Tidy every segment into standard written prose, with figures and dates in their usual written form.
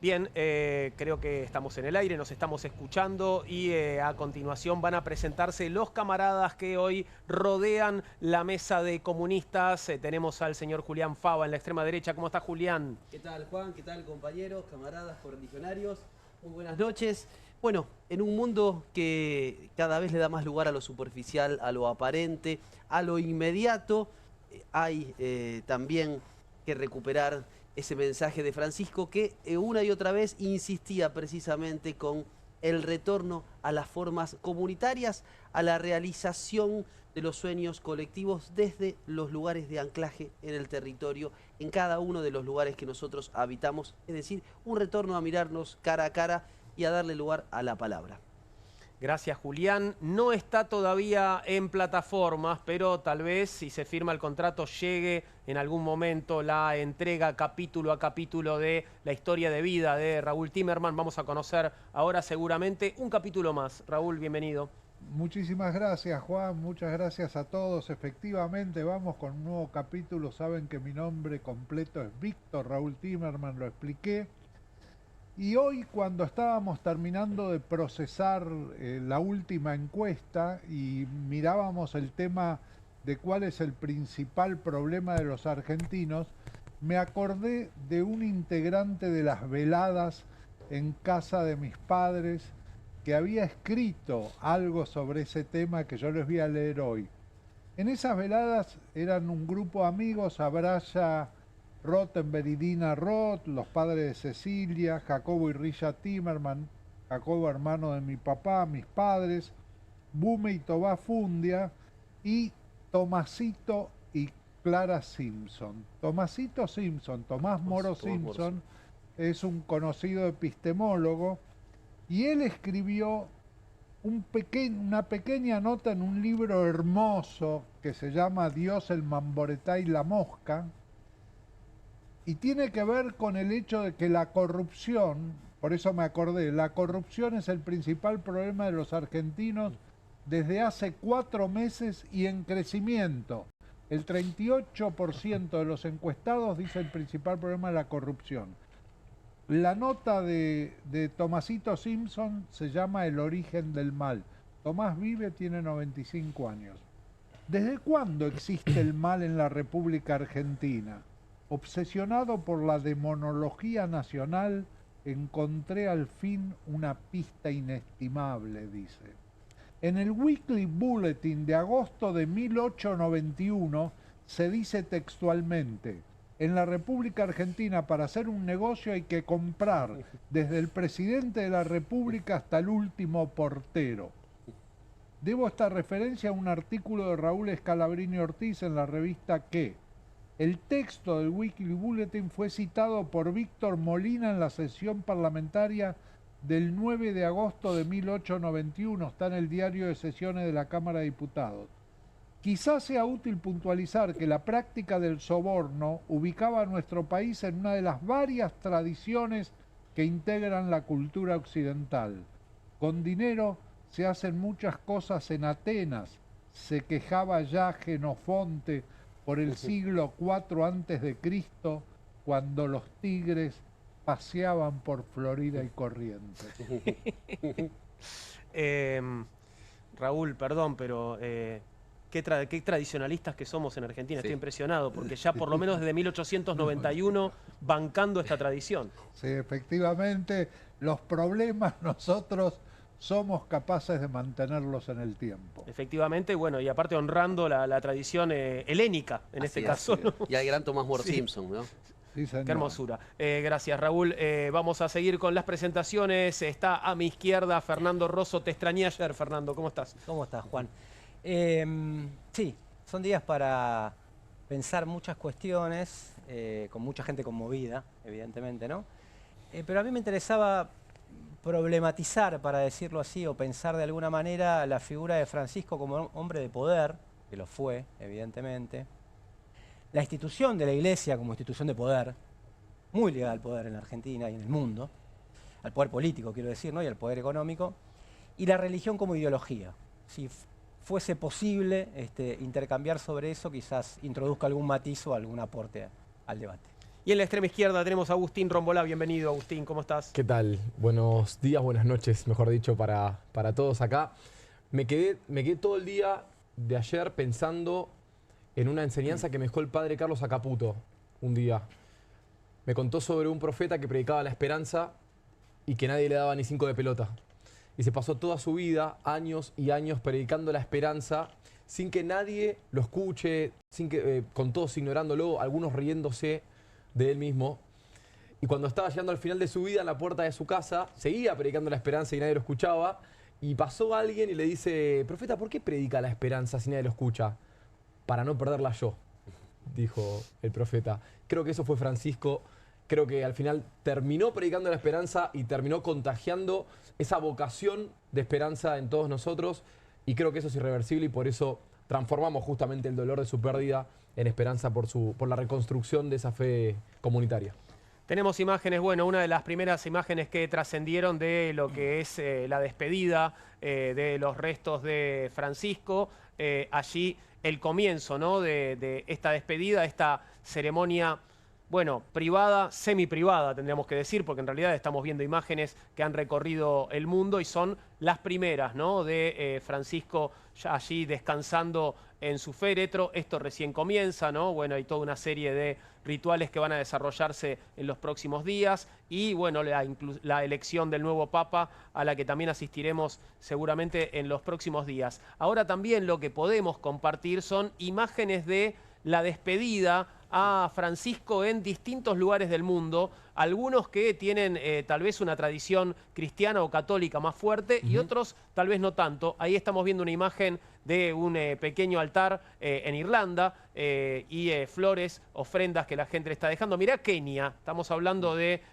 Bien, creo que estamos en el aire, nos estamos escuchando y a continuación van a presentarse los camaradas que hoy rodean la mesa de comunistas. Tenemos al señor Julián Fava en la extrema derecha. ¿Cómo está, Julián? ¿Qué tal, Juan? ¿Qué tal, compañeros, camaradas, correligionarios? Muy buenas noches. Bueno, en un mundo que cada vez le da más lugar a lo superficial, a lo aparente, a lo inmediato, hay también que recuperar ese mensaje de Francisco que una y otra vez insistía precisamente con el retorno a las formas comunitarias, a la realización de los sueños colectivos desde los lugares de anclaje en el territorio, en cada uno de los lugares que nosotros habitamos, es decir, un retorno a mirarnos cara a cara y a darle lugar a la palabra. Gracias, Julián. No está todavía en plataformas, pero tal vez si se firma el contrato llegue en algún momento la entrega capítulo a capítulo de la historia de vida de Raúl Timerman. Vamos a conocer ahora seguramente un capítulo más. Raúl, bienvenido. Muchísimas gracias, Juan, muchas gracias a todos. Efectivamente, vamos con un nuevo capítulo. Saben que mi nombre completo es Víctor Raúl Timerman, lo expliqué. Y hoy, cuando estábamos terminando de procesar la última encuesta y mirábamos el tema de cuál es el principal problema de los argentinos, me acordé de un integrante de las veladas en casa de mis padres que había escrito algo sobre ese tema que yo les voy a leer hoy. En esas veladas eran un grupo de amigos: Abraya Rottenberg y Dina Roth, los padres de Cecilia, Jacobo y Rilla Timerman, Jacobo hermano de mi papá, mis padres, Bume y Tobá Fundia, y Tomasito y Clara Simpson. Tomasito Simpson, Tomás Moro Simpson, es un conocido epistemólogo, y él escribió una pequeña nota en un libro hermoso que se llama Dios, el Mamboretá y la Mosca, y tiene que ver con el hecho de que la corrupción, por eso me acordé, la corrupción es el principal problema de los argentinos desde hace 4 meses y en crecimiento. El 38% de los encuestados dice el principal problema es la corrupción. La nota de Tomasito Simpson se llama El origen del mal. Tomás vive, tiene 95 años. ¿Desde cuándo existe el mal en la República Argentina? Obsesionado por la demonología nacional, encontré al fin una pista inestimable, dice. En el Weekly Bulletin de agosto de 1891 se dice textualmente: en la República Argentina, para hacer un negocio hay que comprar desde el presidente de la República hasta el último portero. Debo esta referencia a un artículo de Raúl Scalabrini Ortiz en la revista Que. El texto del Weekly Bulletin fue citado por Víctor Molina en la sesión parlamentaria del 9 de agosto de 1891, está en el diario de sesiones de la Cámara de Diputados. Quizás sea útil puntualizar que la práctica del soborno ubicaba a nuestro país en una de las varias tradiciones que integran la cultura occidental. Con dinero se hacen muchas cosas en Atenas, se quejaba ya Genofonte por el siglo IV a.C., cuando los tigres paseaban por Florida y Corrientes. Raúl, perdón, pero qué tradicionalistas que somos en Argentina. Sí. Estoy impresionado, porque ya por lo menos desde 1891 bancando esta tradición. Sí, efectivamente, los problemas nosotros somos capaces de mantenerlos en el tiempo. Efectivamente, bueno, y aparte honrando la tradición helénica, en este caso, ¿no? Y al gran Tomás Moro Simpson, ¿no? Sí, señor. Qué hermosura. Gracias, Raúl. Vamos a seguir con las presentaciones. Está a mi izquierda Fernando Rosso. Te extrañé ayer, Fernando. ¿Cómo estás? ¿Cómo estás, Juan? Sí, son días para pensar muchas cuestiones, con mucha gente conmovida, evidentemente, ¿no? Pero a mí me interesaba problematizar, para decirlo así, o pensar de alguna manera la figura de Francisco como hombre de poder, que lo fue, evidentemente. La institución de la Iglesia como institución de poder, muy ligada al poder en la Argentina y en el mundo, al poder político, quiero decir, ¿no? Y al poder económico. Y la religión como ideología. Si fuese posible intercambiar sobre eso, quizás introduzca algún matiz o algún aporte al debate. Y en la extrema izquierda tenemos a Agustín Rombolá. Bienvenido, Agustín, ¿cómo estás? ¿Qué tal? Buenos días, buenas noches, mejor dicho, para todos acá. Me quedé todo el día de ayer pensando en una enseñanza que me dejó el padre Carlos Acaputo un día. Me contó sobre un profeta que predicaba la esperanza y que nadie le daba ni 5 de pelota. Y se pasó toda su vida, años y años, predicando la esperanza sin que nadie lo escuche, con todos ignorándolo, algunos riéndose de él mismo. Y cuando estaba llegando al final de su vida, en la puerta de su casa, seguía predicando la esperanza y nadie lo escuchaba. Y pasó alguien y le dice: profeta, ¿por qué predica la esperanza si nadie lo escucha? Para no perderla yo, dijo el profeta. Creo que eso fue Francisco. Creo que al final terminó predicando la esperanza y terminó contagiando esa vocación de esperanza en todos nosotros. Y creo que eso es irreversible y por eso transformamos justamente el dolor de su pérdida en esperanza por la reconstrucción de esa fe comunitaria. Tenemos imágenes, bueno, una de las primeras imágenes que trascendieron de lo que es la despedida de los restos de Francisco. Allí el comienzo, ¿no?, de esta despedida, esta ceremonia, bueno, privada, semi-privada tendríamos que decir, porque en realidad estamos viendo imágenes que han recorrido el mundo y son las primeras, ¿no?, de Francisco ya allí descansando en su féretro. Esto recién comienza, ¿no? Bueno, hay toda una serie de rituales que van a desarrollarse en los próximos días y, bueno, la elección del nuevo Papa, a la que también asistiremos seguramente en los próximos días. Ahora también lo que podemos compartir son imágenes de la despedida a Francisco en distintos lugares del mundo, algunos que tienen tal vez una tradición cristiana o católica más fuerte y otros tal vez no tanto. Ahí estamos viendo una imagen de un pequeño altar en Irlanda y flores, ofrendas que la gente le está dejando. Mirá Kenia, estamos hablando de,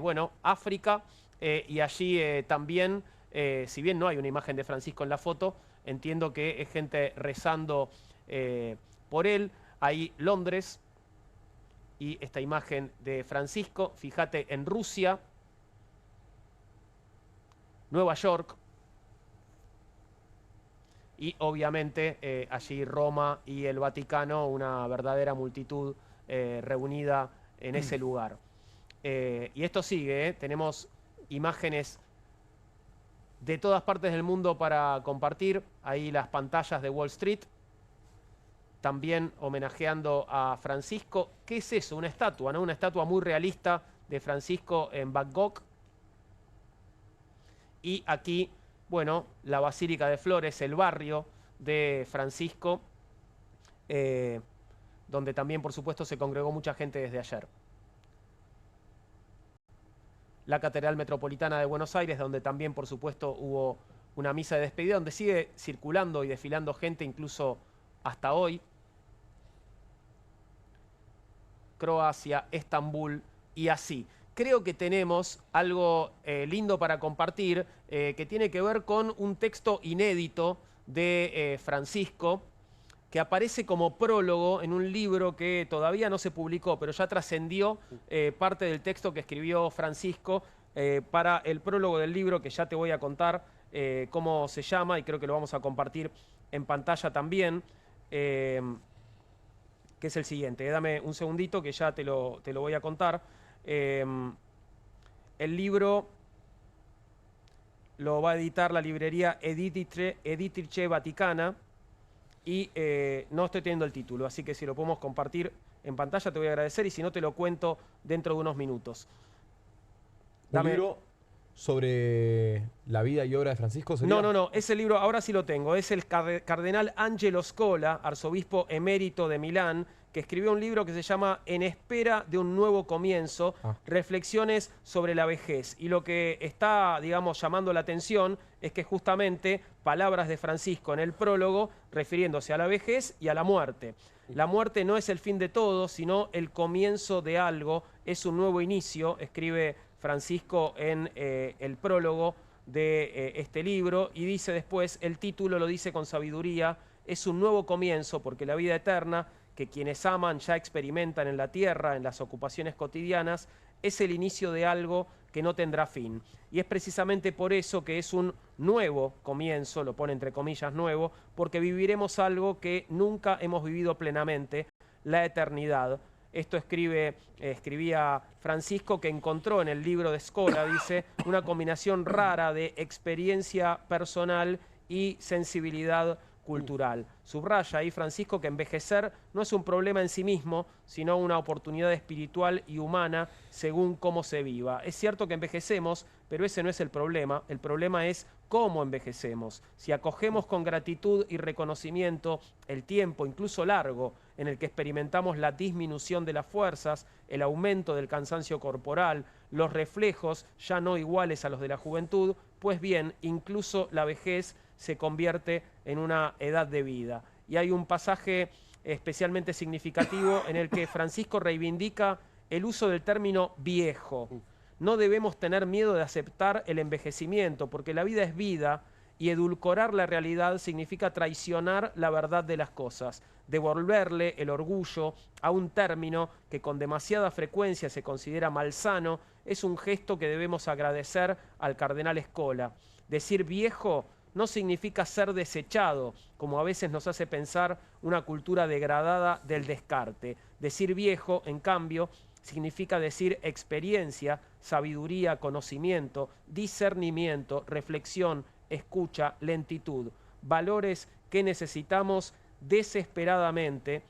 bueno, África y allí también, si bien no hay una imagen de Francisco en la foto, entiendo que es gente rezando por él. Ahí Londres y esta imagen de Francisco, fíjate, en Rusia, Nueva York y obviamente allí Roma y el Vaticano, una verdadera multitud reunida en ese lugar. Y esto sigue, tenemos imágenes de todas partes del mundo para compartir, ahí las pantallas de Wall Street, también homenajeando a Francisco. ¿Qué es eso? Una estatua, ¿no? Una estatua muy realista de Francisco en Bangkok. Y aquí, bueno, la Basílica de Flores, el barrio de Francisco, donde también, por supuesto, se congregó mucha gente desde ayer. La Catedral Metropolitana de Buenos Aires, donde también, por supuesto, hubo una misa de despedida, donde sigue circulando y desfilando gente incluso hasta hoy. Croacia, Estambul y así. Creo que tenemos algo lindo para compartir que tiene que ver con un texto inédito de Francisco que aparece como prólogo en un libro que todavía no se publicó, pero ya trascendió parte del texto que escribió Francisco para el prólogo del libro, que ya te voy a contar cómo se llama y creo que lo vamos a compartir en pantalla también. Que es el siguiente. Dame un segundito que ya te lo voy a contar. El libro lo va a editar la librería Editrice Vaticana y no estoy teniendo el título, así que si lo podemos compartir en pantalla te voy a agradecer y si no te lo cuento dentro de unos minutos. ¿Un libro sobre la vida y obra de Francisco sería? No, ese libro ahora sí lo tengo. Es el cardenal Angelo Scola, arzobispo emérito de Milán, que escribió un libro que se llama En espera de un nuevo comienzo, reflexiones sobre la vejez. Y lo que está, digamos, llamando la atención es que justamente palabras de Francisco en el prólogo refiriéndose a la vejez y a la muerte. La muerte no es el fin de todo, sino el comienzo de algo, es un nuevo inicio, escribe Francisco en el prólogo de este libro, y dice después, el título lo dice con sabiduría, es un nuevo comienzo porque la vida eterna que quienes aman ya experimentan en la tierra, en las ocupaciones cotidianas, es el inicio de algo que no tendrá fin. Y es precisamente por eso que es un nuevo comienzo, lo pone entre comillas nuevo, porque viviremos algo que nunca hemos vivido plenamente, la eternidad. Esto escribía Francisco, que encontró en el libro de Scola, dice, una combinación rara de experiencia personal y sensibilidad cultural. Subraya ahí Francisco que envejecer no es un problema en sí mismo, sino una oportunidad espiritual y humana según cómo se viva. Es cierto que envejecemos, pero ese no es el problema es cómo envejecemos. Si acogemos con gratitud y reconocimiento el tiempo, incluso largo, en el que experimentamos la disminución de las fuerzas, el aumento del cansancio corporal, los reflejos ya no iguales a los de la juventud, pues bien, incluso la vejez se convierte en una edad de vida. Y hay un pasaje especialmente significativo en el que Francisco reivindica el uso del término viejo. No debemos tener miedo de aceptar el envejecimiento, porque la vida es vida y edulcorar la realidad significa traicionar la verdad de las cosas, devolverle el orgullo a un término que con demasiada frecuencia se considera malsano. Es un gesto que debemos agradecer al cardenal Scola. Decir viejo no significa ser desechado, como a veces nos hace pensar una cultura degradada del descarte. Decir viejo, en cambio, significa decir experiencia, sabiduría, conocimiento, discernimiento, reflexión, escucha, lentitud. Valores que necesitamos desesperadamente.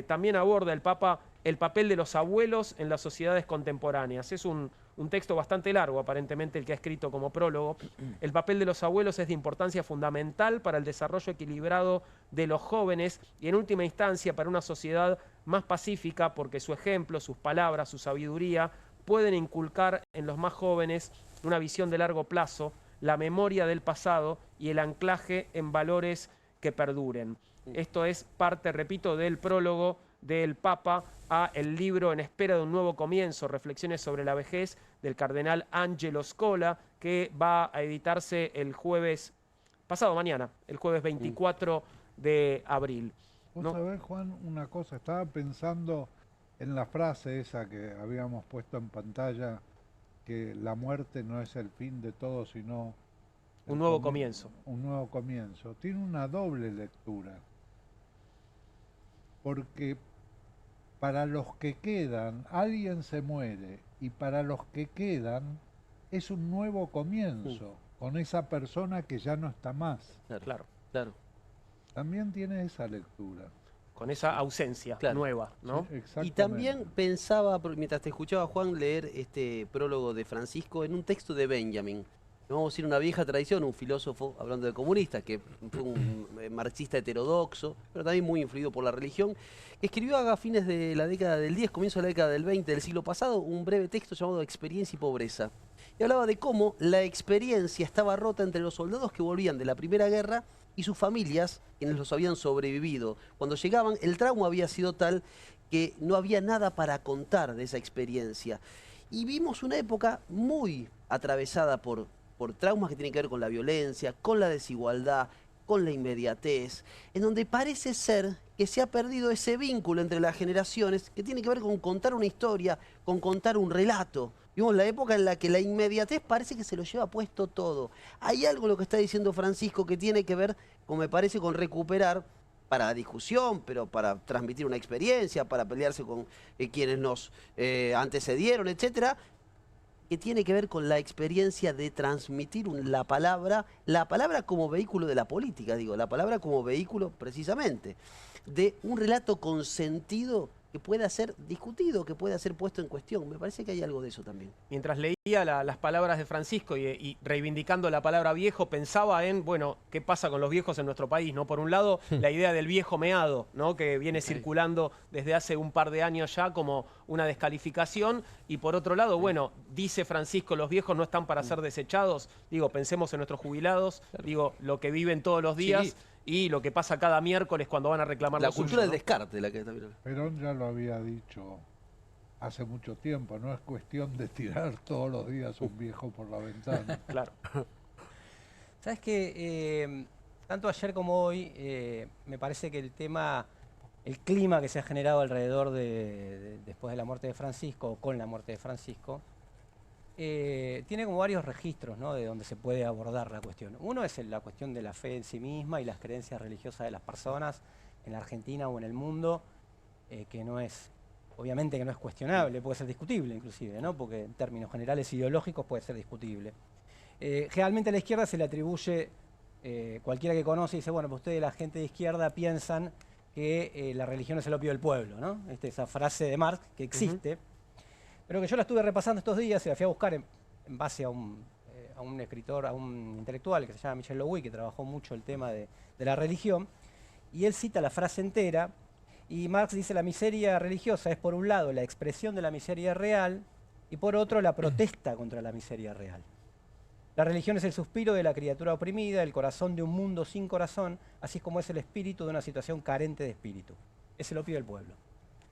También aborda el Papa el papel de los abuelos en las sociedades contemporáneas. Es un texto bastante largo, aparentemente, el que ha escrito como prólogo. El papel de los abuelos es de importancia fundamental para el desarrollo equilibrado de los jóvenes y, en última instancia, para una sociedad más pacífica, porque su ejemplo, sus palabras, su sabiduría pueden inculcar en los más jóvenes una visión de largo plazo, la memoria del pasado y el anclaje en valores que perduren. Esto es parte, repito, del prólogo del Papa a el libro En espera de un nuevo comienzo, Reflexiones sobre la vejez, del cardenal Angelo Scola, que va a editarse el jueves, pasado mañana, el jueves 24 de abril. Vos sabés, Juan, una cosa, estaba pensando en la frase esa que habíamos puesto en pantalla, que la muerte no es el fin de todo, sino un nuevo comienzo. Un nuevo comienzo. Tiene una doble lectura. Porque para los que quedan, alguien se muere, y para los que quedan, es un nuevo comienzo, con esa persona que ya no está más. Claro, claro. También tiene esa lectura. Con esa ausencia nueva, ¿no? Sí, exactamente. Y también pensaba, mientras te escuchaba, Juan, leer este prólogo de Francisco en un texto de Benjamin. Vamos a decir una vieja tradición, un filósofo, hablando de comunistas, que fue un marxista heterodoxo, pero también muy influido por la religión, que escribió a fines de la década del 10, comienzo de la década del 20 del siglo pasado, un breve texto llamado Experiencia y Pobreza. Y hablaba de cómo la experiencia estaba rota entre los soldados que volvían de la Primera Guerra y sus familias, quienes los habían sobrevivido. Cuando llegaban, el trauma había sido tal que no había nada para contar de esa experiencia. Y vimos una época muy atravesada por traumas que tienen que ver con la violencia, con la desigualdad, con la inmediatez, en donde parece ser que se ha perdido ese vínculo entre las generaciones que tiene que ver con contar una historia, con contar un relato. Vimos la época en la que la inmediatez parece que se lo lleva puesto todo. Hay algo en lo que está diciendo Francisco que tiene que ver, como me parece, con recuperar para la discusión, pero para transmitir una experiencia, para pelearse con quienes nos antecedieron, etcétera, que tiene que ver con la experiencia de transmitir la palabra como vehículo de la política, digo, la palabra como vehículo precisamente de un relato con sentido que pueda ser discutido, que pueda ser puesto en cuestión. Me parece que hay algo de eso también. Mientras leía las palabras de Francisco y reivindicando la palabra viejo, pensaba en, bueno, qué pasa con los viejos en nuestro país, ¿no? Por un lado, la idea del viejo meado, ¿no? Que viene circulando desde hace un par de años ya como una descalificación, y por otro lado, bueno, dice Francisco, los viejos no están para ser desechados. Digo, pensemos en nuestros jubilados, digo, lo que viven todos los días. Sí. Y lo que pasa cada miércoles cuando van a reclamar La lo cultura suyo, del ¿no? descarte, la que está mirando. Perón ya lo había dicho hace mucho tiempo, no es cuestión de tirar todos los días un viejo por la ventana. Claro. Sabes que tanto ayer como hoy me parece que el clima que se ha generado alrededor después de la muerte de Francisco, o con la muerte de Francisco, tiene como varios registros, ¿no?, de donde se puede abordar la cuestión. Uno es la cuestión de la fe en sí misma y las creencias religiosas de las personas en la Argentina o en el mundo, que no es obviamente que no es cuestionable, puede ser discutible inclusive, ¿no? Porque en términos generales ideológicos puede ser discutible. Generalmente a la izquierda se le atribuye, cualquiera que conoce dice, bueno, pues ustedes, la gente de izquierda, piensan que la religión es el opio del pueblo, ¿no? Esa frase de Marx que existe, pero que yo la estuve repasando estos días y la fui a buscar en base a un escritor, a un intelectual que se llama Michel Louis, que trabajó mucho el tema de la religión, y él cita la frase entera, y Marx dice, la miseria religiosa es por un lado la expresión de la miseria real, y por otro la protesta contra la miseria real. La religión es el suspiro de la criatura oprimida, el corazón de un mundo sin corazón, así como es el espíritu de una situación carente de espíritu. Es el opio del pueblo.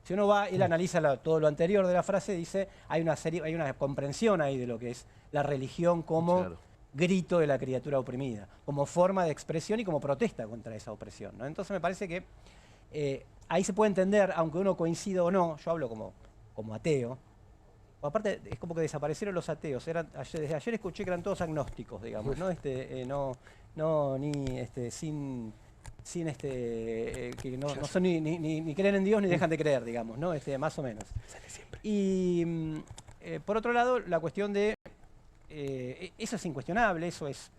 Si uno va, él analiza todo lo anterior de la frase, dice, hay una comprensión ahí de lo que es la religión como grito de la criatura oprimida, como forma de expresión y como protesta contra esa opresión, ¿no? Entonces me parece que ahí se puede entender, aunque uno coincida o no, yo hablo como ateo. Aparte, es como que desaparecieron los ateos. Desde ayer escuché que eran todos agnósticos, digamos, ¿no? Que no son ni creen en Dios ni dejan de creer, digamos, ¿no? Más o menos. Y por otro lado, la cuestión de eso es incuestionable, eso es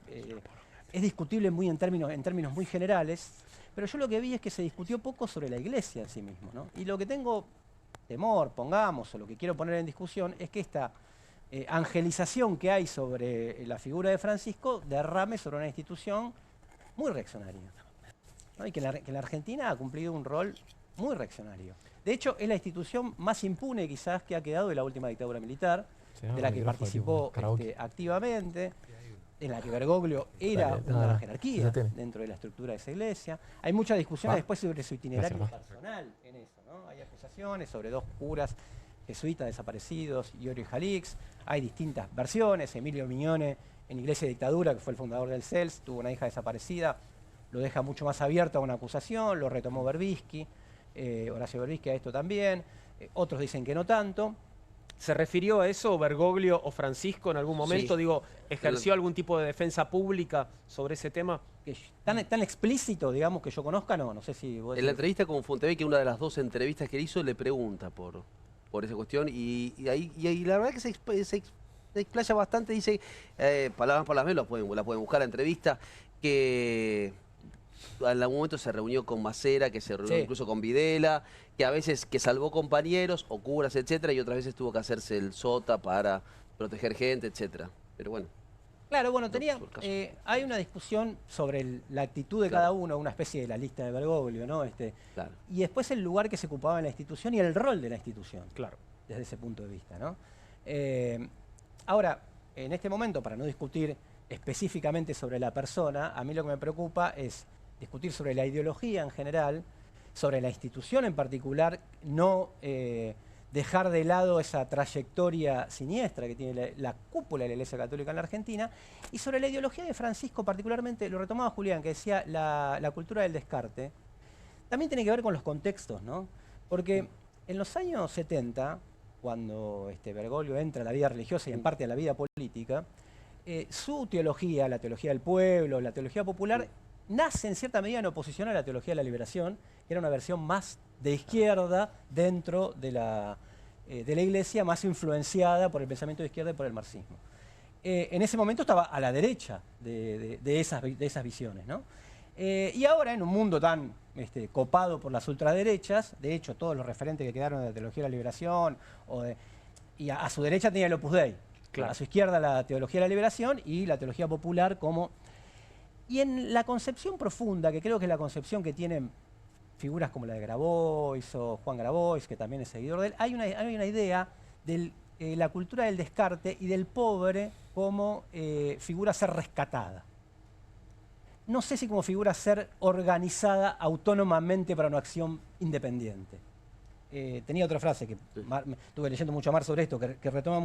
discutible en términos muy generales, pero yo lo que vi es que se discutió poco sobre la Iglesia en sí mismo, ¿no? Y lo que tengo temor, pongamos, o lo que quiero poner en discusión, es que esta angelización que hay sobre la figura de Francisco derrame sobre una institución muy reaccionaria, ¿no? Y que en la Argentina ha cumplido un rol muy reaccionario. De hecho, es la institución más impune quizás que ha quedado de la última dictadura militar, de la que participó activamente, en la que Bergoglio era una jerarquía dentro de la estructura de esa iglesia. Hay muchas discusiones después sobre su itinerario personal en eso, ¿no? Hay acusaciones sobre 2 curas jesuitas desaparecidos, Iorio y Jalix. Hay distintas versiones. Emilio Mignone, en Iglesia y Dictadura, que fue el fundador del CELS, tuvo una hija desaparecida, lo deja mucho más abierto a una acusación, lo retomó Berbisky, Horacio Berbisky a esto también. Otros dicen que no tanto. ¿Se refirió a eso Bergoglio o Francisco en algún momento? Sí. Digo, ¿ejerció algún tipo de defensa pública sobre ese tema? Tan explícito, digamos, que yo conozca, no sé si vos... En la entrevista con Fontevecchia, que una de las 2 entrevistas que él hizo, le pregunta por esa cuestión y la verdad que se explaya bastante, dice, palabras por las menos, la pueden buscar la entrevista, que en algún momento se reunió con Macera, que se reunió incluso con Videla, que a veces que salvó compañeros o curas, etcétera, y otras veces tuvo que hacerse el sota para proteger gente, etcétera. Pero bueno. Claro, bueno, hay una discusión sobre la actitud de cada uno, una especie de la lista de Bergoglio, ¿no? Y después el lugar que se ocupaba en la institución y el rol de la institución, claro, desde ese punto de vista, ¿no? Ahora, en este momento, para no discutir específicamente sobre la persona, a mí lo que me preocupa es discutir sobre la ideología en general, sobre la institución en particular, no dejar de lado esa trayectoria siniestra que tiene la cúpula de la Iglesia Católica en la Argentina, y sobre la ideología de Francisco particularmente, lo retomaba Julián, que decía la cultura del descarte, también tiene que ver con los contextos, ¿no? Porque en los años 70, cuando Bergoglio entra a la vida religiosa y en parte a la vida política, su teología, la teología del pueblo, la teología popular, nace en cierta medida en oposición a la teología de la liberación, que era una versión más de izquierda dentro de la Iglesia, más influenciada por el pensamiento de izquierda y por el marxismo. En ese momento estaba a la derecha de esas visiones, ¿no? Y ahora, en un mundo tan copado por las ultraderechas, de hecho, todos los referentes que quedaron de la teología de la liberación, y a su derecha tenía el Opus Dei, a su izquierda la teología de la liberación y la teología popular como... Y en la concepción profunda, que creo que es la concepción que tienen figuras como la de Grabois o Juan Grabois, que también es seguidor de él, hay una idea de la cultura del descarte y del pobre como figura a ser rescatada. No sé si como figura a ser organizada autónomamente para una acción independiente. Tenía otra frase que estuve leyendo mucho a Marx sobre esto, que retoma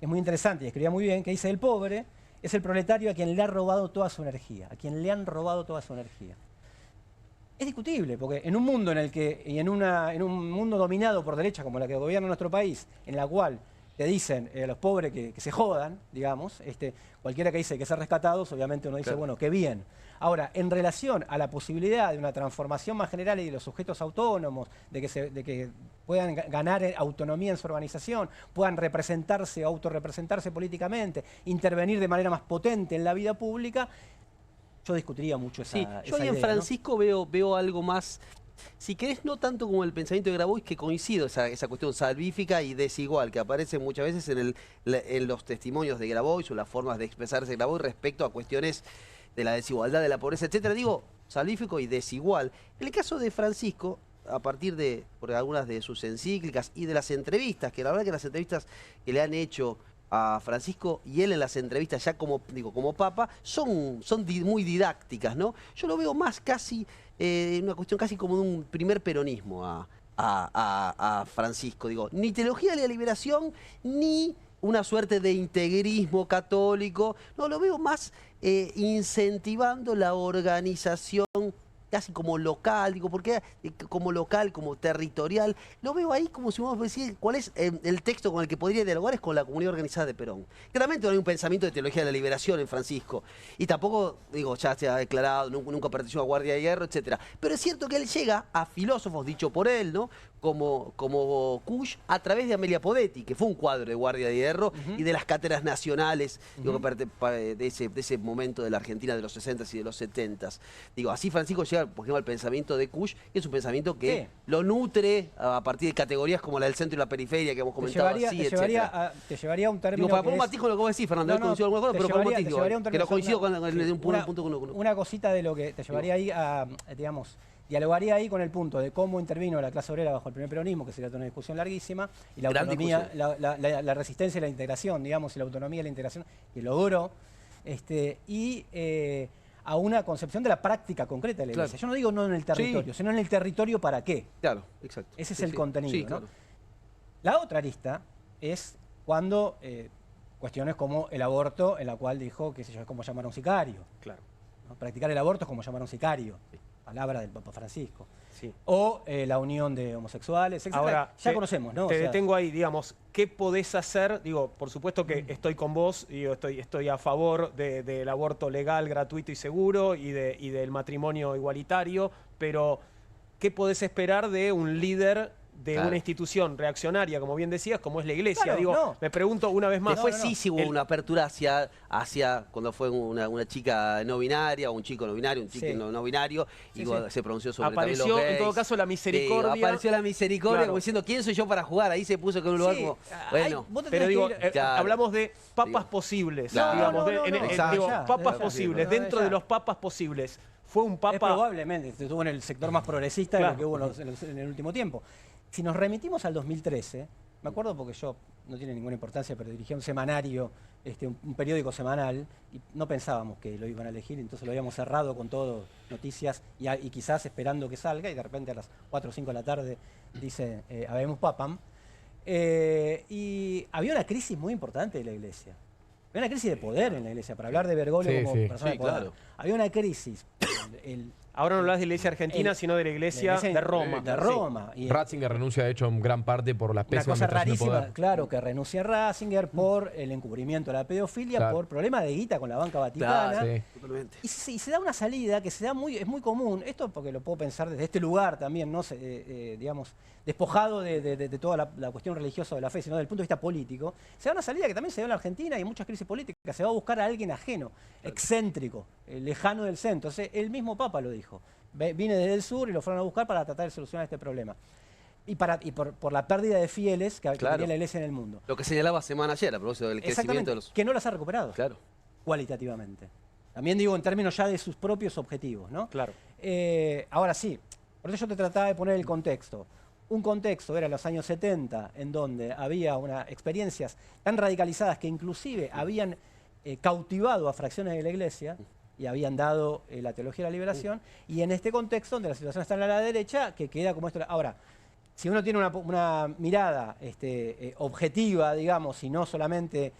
es muy interesante y escribía muy bien, que dice: el pobre es el proletario a quien le ha robado toda su energía, a quien le han robado toda su energía. Es discutible, porque en un mundo en un mundo dominado por derecha como la que gobierna nuestro país, en la cual te dicen a los pobres que se jodan, digamos, cualquiera que dice que ser rescatados, obviamente uno dice, Claro. bueno, qué bien. Ahora, en relación a la posibilidad de una transformación más general y de los sujetos autónomos, de que puedan ganar autonomía en su organización, puedan representarse, autorrepresentarse políticamente, intervenir de manera más potente en la vida pública, yo discutiría mucho esa, Sí, esa yo ahí en idea, ¿no? Francisco veo algo más, si querés, no tanto como el pensamiento de Grabois, que coincido, esa cuestión salvífica y desigual, que aparece muchas veces en los testimonios de Grabois o las formas de expresarse de Grabois respecto a cuestiones de la desigualdad, de la pobreza, etcétera. Digo, salvífico y desigual. En el caso de Francisco, a partir de por algunas de sus encíclicas y de las entrevistas, que la verdad que las entrevistas que le han hecho a Francisco y él en las entrevistas ya como papa, son muy didácticas, ¿no? Yo lo veo más casi, una cuestión casi como de un primer peronismo a Francisco. Digo, ni teología de la liberación, ni una suerte de integrismo católico. No, lo veo más incentivando la organización casi como local, digo, porque como local, como territorial, lo veo ahí como si vamos a decir cuál es el texto con el que podría dialogar es con la comunidad organizada de Perón. Claramente no hay un pensamiento de teología de la liberación en Francisco, y tampoco, digo, ya se ha declarado, nunca perteneció a Guardia de Hierro, etcétera. Pero es cierto que él llega a filósofos, dicho por él, ¿no? Como Cush, a través de Amelia Podetti, que fue un cuadro de Guardia de Hierro y de las cátedras nacionales, digo, de ese momento de la Argentina de los 60s y de los 70s. Digo, así Francisco llega, por ejemplo, al pensamiento de Cush, que es un pensamiento que Sí. lo nutre a partir de categorías como la del centro y la periferia que hemos comentado, Te llevaría a un término Digo, para que poner un es- matiz con lo que vos decís, Fernando, no, coincido con alguna cosa, pero con un matiz, te digo, llevaría a un que término, lo coincido con sí, un punto con uno. una cosita de lo que te llevaría ahí a, digamos, dialogaría ahí con el punto de cómo intervino la clase obrera bajo el primer peronismo, que sería toda una discusión larguísima, y la Gran autonomía, discusión. la resistencia y la integración, digamos, y la autonomía y la integración que logró, a una concepción de la práctica concreta de la Claro. Iglesia. Yo no digo no en el territorio, sino en el territorio para qué. Claro, exacto. Ese es Sí, el sí. contenido, Sí, ¿no? claro. La otra arista es cuando cuestiones como el aborto, en la cual dijo, qué sé yo, es como llamar a un sicario. Claro. ¿No? Practicar el aborto es como llamar a un sicario. Palabra del Papa Francisco. Sí. O la unión de homosexuales, etc. Ahora, ya conocemos, ¿no? Te O sea, detengo ahí, digamos, ¿qué podés hacer? Digo, por supuesto que estoy con vos, digo, estoy a favor del aborto legal, gratuito y seguro y del matrimonio igualitario, pero ¿qué podés esperar de un líder de Claro. una institución reaccionaria, como bien decías, como es la Iglesia? Claro, Digo, no. me pregunto una vez más. Después sí hubo una apertura hacia cuando fue una chica no binaria, o un chico no binario, un chico Sí. no binario, Sí, y sí. se pronunció sobre también Apareció los en gays. todo caso la misericordia. Apareció la misericordia Claro. como diciendo, ¿quién soy yo para jugar? Ahí se puso con un lugar sí, como, hay- bueno. vos te Pero tenés digo, que ir- Claro. hablamos de papas Digo, posibles, claro. digamos, No, no, no, exacto. digo, Ya, papas ya, posibles. ya. Dentro Ya. de los papas posibles, fue un papa. probablemente estuvo en el sector más progresista de Claro. lo que hubo en el último tiempo. Si nos remitimos al 2013, me acuerdo porque yo, no tiene ninguna importancia, pero dirigía un semanario, un periódico semanal, y no pensábamos que lo iban a elegir, entonces lo habíamos cerrado con todo, noticias, y quizás esperando que salga, y de repente a las 4 o 5 de la tarde dice, habemos papam. Y había una crisis muy importante de la Iglesia. Había una crisis de poder en la Iglesia, para hablar de Bergoglio Sí, como sí. persona Sí, de poder. claro. Había una crisis. Ahora no hablas de la Iglesia argentina, sino de la Iglesia la de Roma. De Roma. Y Ratzinger renuncia, de hecho, en gran parte por la una pésima cosa administración de rarísima, poder. claro, que renuncia Ratzinger por el encubrimiento de la pedofilia, Claro. por problemas de guita con la banca vaticana. Claro, Sí. totalmente. Y se da una salida que es muy común, esto porque lo puedo pensar desde este lugar también, ¿no? Digamos, despojado de toda la cuestión religiosa de la fe, sino desde el punto de vista político, se da una salida que también se da en la Argentina y en muchas crisis políticas, se va a buscar a alguien ajeno, excéntrico, lejano del centro. Entonces, el mismo Papa lo dijo, vine desde el sur y lo fueron a buscar para tratar de solucionar este problema. Y por la pérdida de fieles que Claro. tenía la Iglesia en el mundo. Lo que señalaba semana ayer a propósito del crecimiento Exactamente, de los... que no las ha recuperado Claro. cualitativamente. También digo en términos ya de sus propios objetivos, ¿no? Claro. Ahora sí, por eso yo te trataba de poner el contexto. Un contexto era los años 70, en donde había experiencias tan radicalizadas que inclusive habían cautivado a fracciones de la Iglesia y habían dado la teología de la liberación, y en este contexto, donde la situación está en la derecha, que queda como esto. Ahora, si uno tiene una mirada objetiva, digamos, y no solamente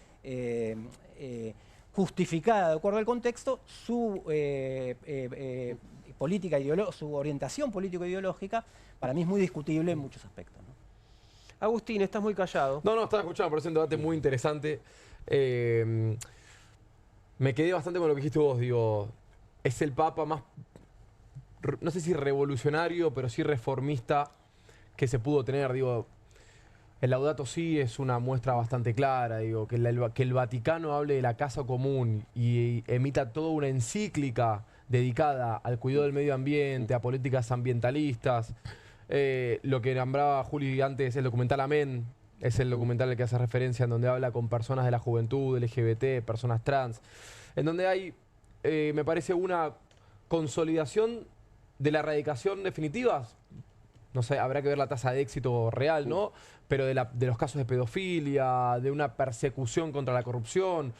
justificada de acuerdo al contexto, su política su orientación político-ideológica, para mí es muy discutible en muchos aspectos, ¿no? Agustín, estás muy callado. No, estaba escuchando, parece un debate muy interesante. Me quedé bastante con lo que dijiste vos, digo, es el Papa más, no sé si revolucionario, pero sí reformista que se pudo tener, digo. El Laudato Si es una muestra bastante clara, digo, que el Vaticano hable de la casa común y emita toda una encíclica dedicada al cuidado del medio ambiente, a políticas ambientalistas. Lo que nombraba Juli antes, el documental Amén, es el documental al que hace referencia, en donde habla con personas de la juventud, LGBT, personas trans, en donde hay, me parece, una consolidación de la erradicación definitiva. No sé, habrá que ver la tasa de éxito real, ¿no? Pero de los casos de pedofilia, de una persecución contra la corrupción.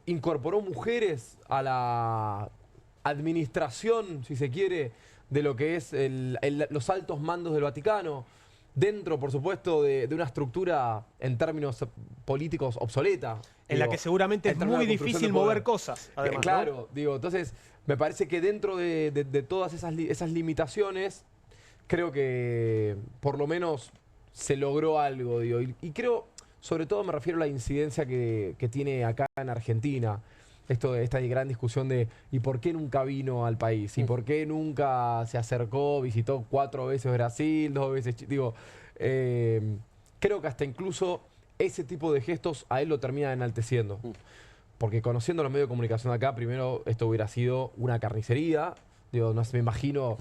Incorporó mujeres a la administración, si se quiere, de lo que es los altos mandos del Vaticano. Dentro, por supuesto, de una estructura en términos políticos obsoleta. En la que seguramente es muy difícil mover cosas, además, claro, ¿no? digo, entonces me parece que dentro de todas esas limitaciones, creo que por lo menos se logró algo, digo. Y creo, sobre todo me refiero a la incidencia que tiene acá en Argentina. Esta gran discusión de ¿y por qué nunca vino al país? ¿Y por qué nunca se acercó, visitó 4 veces Brasil, 2 veces... Digo, creo que hasta incluso ese tipo de gestos a él lo termina enalteciendo. Porque conociendo los medios de comunicación de acá, primero esto hubiera sido una carnicería. Digo, no sé, me imagino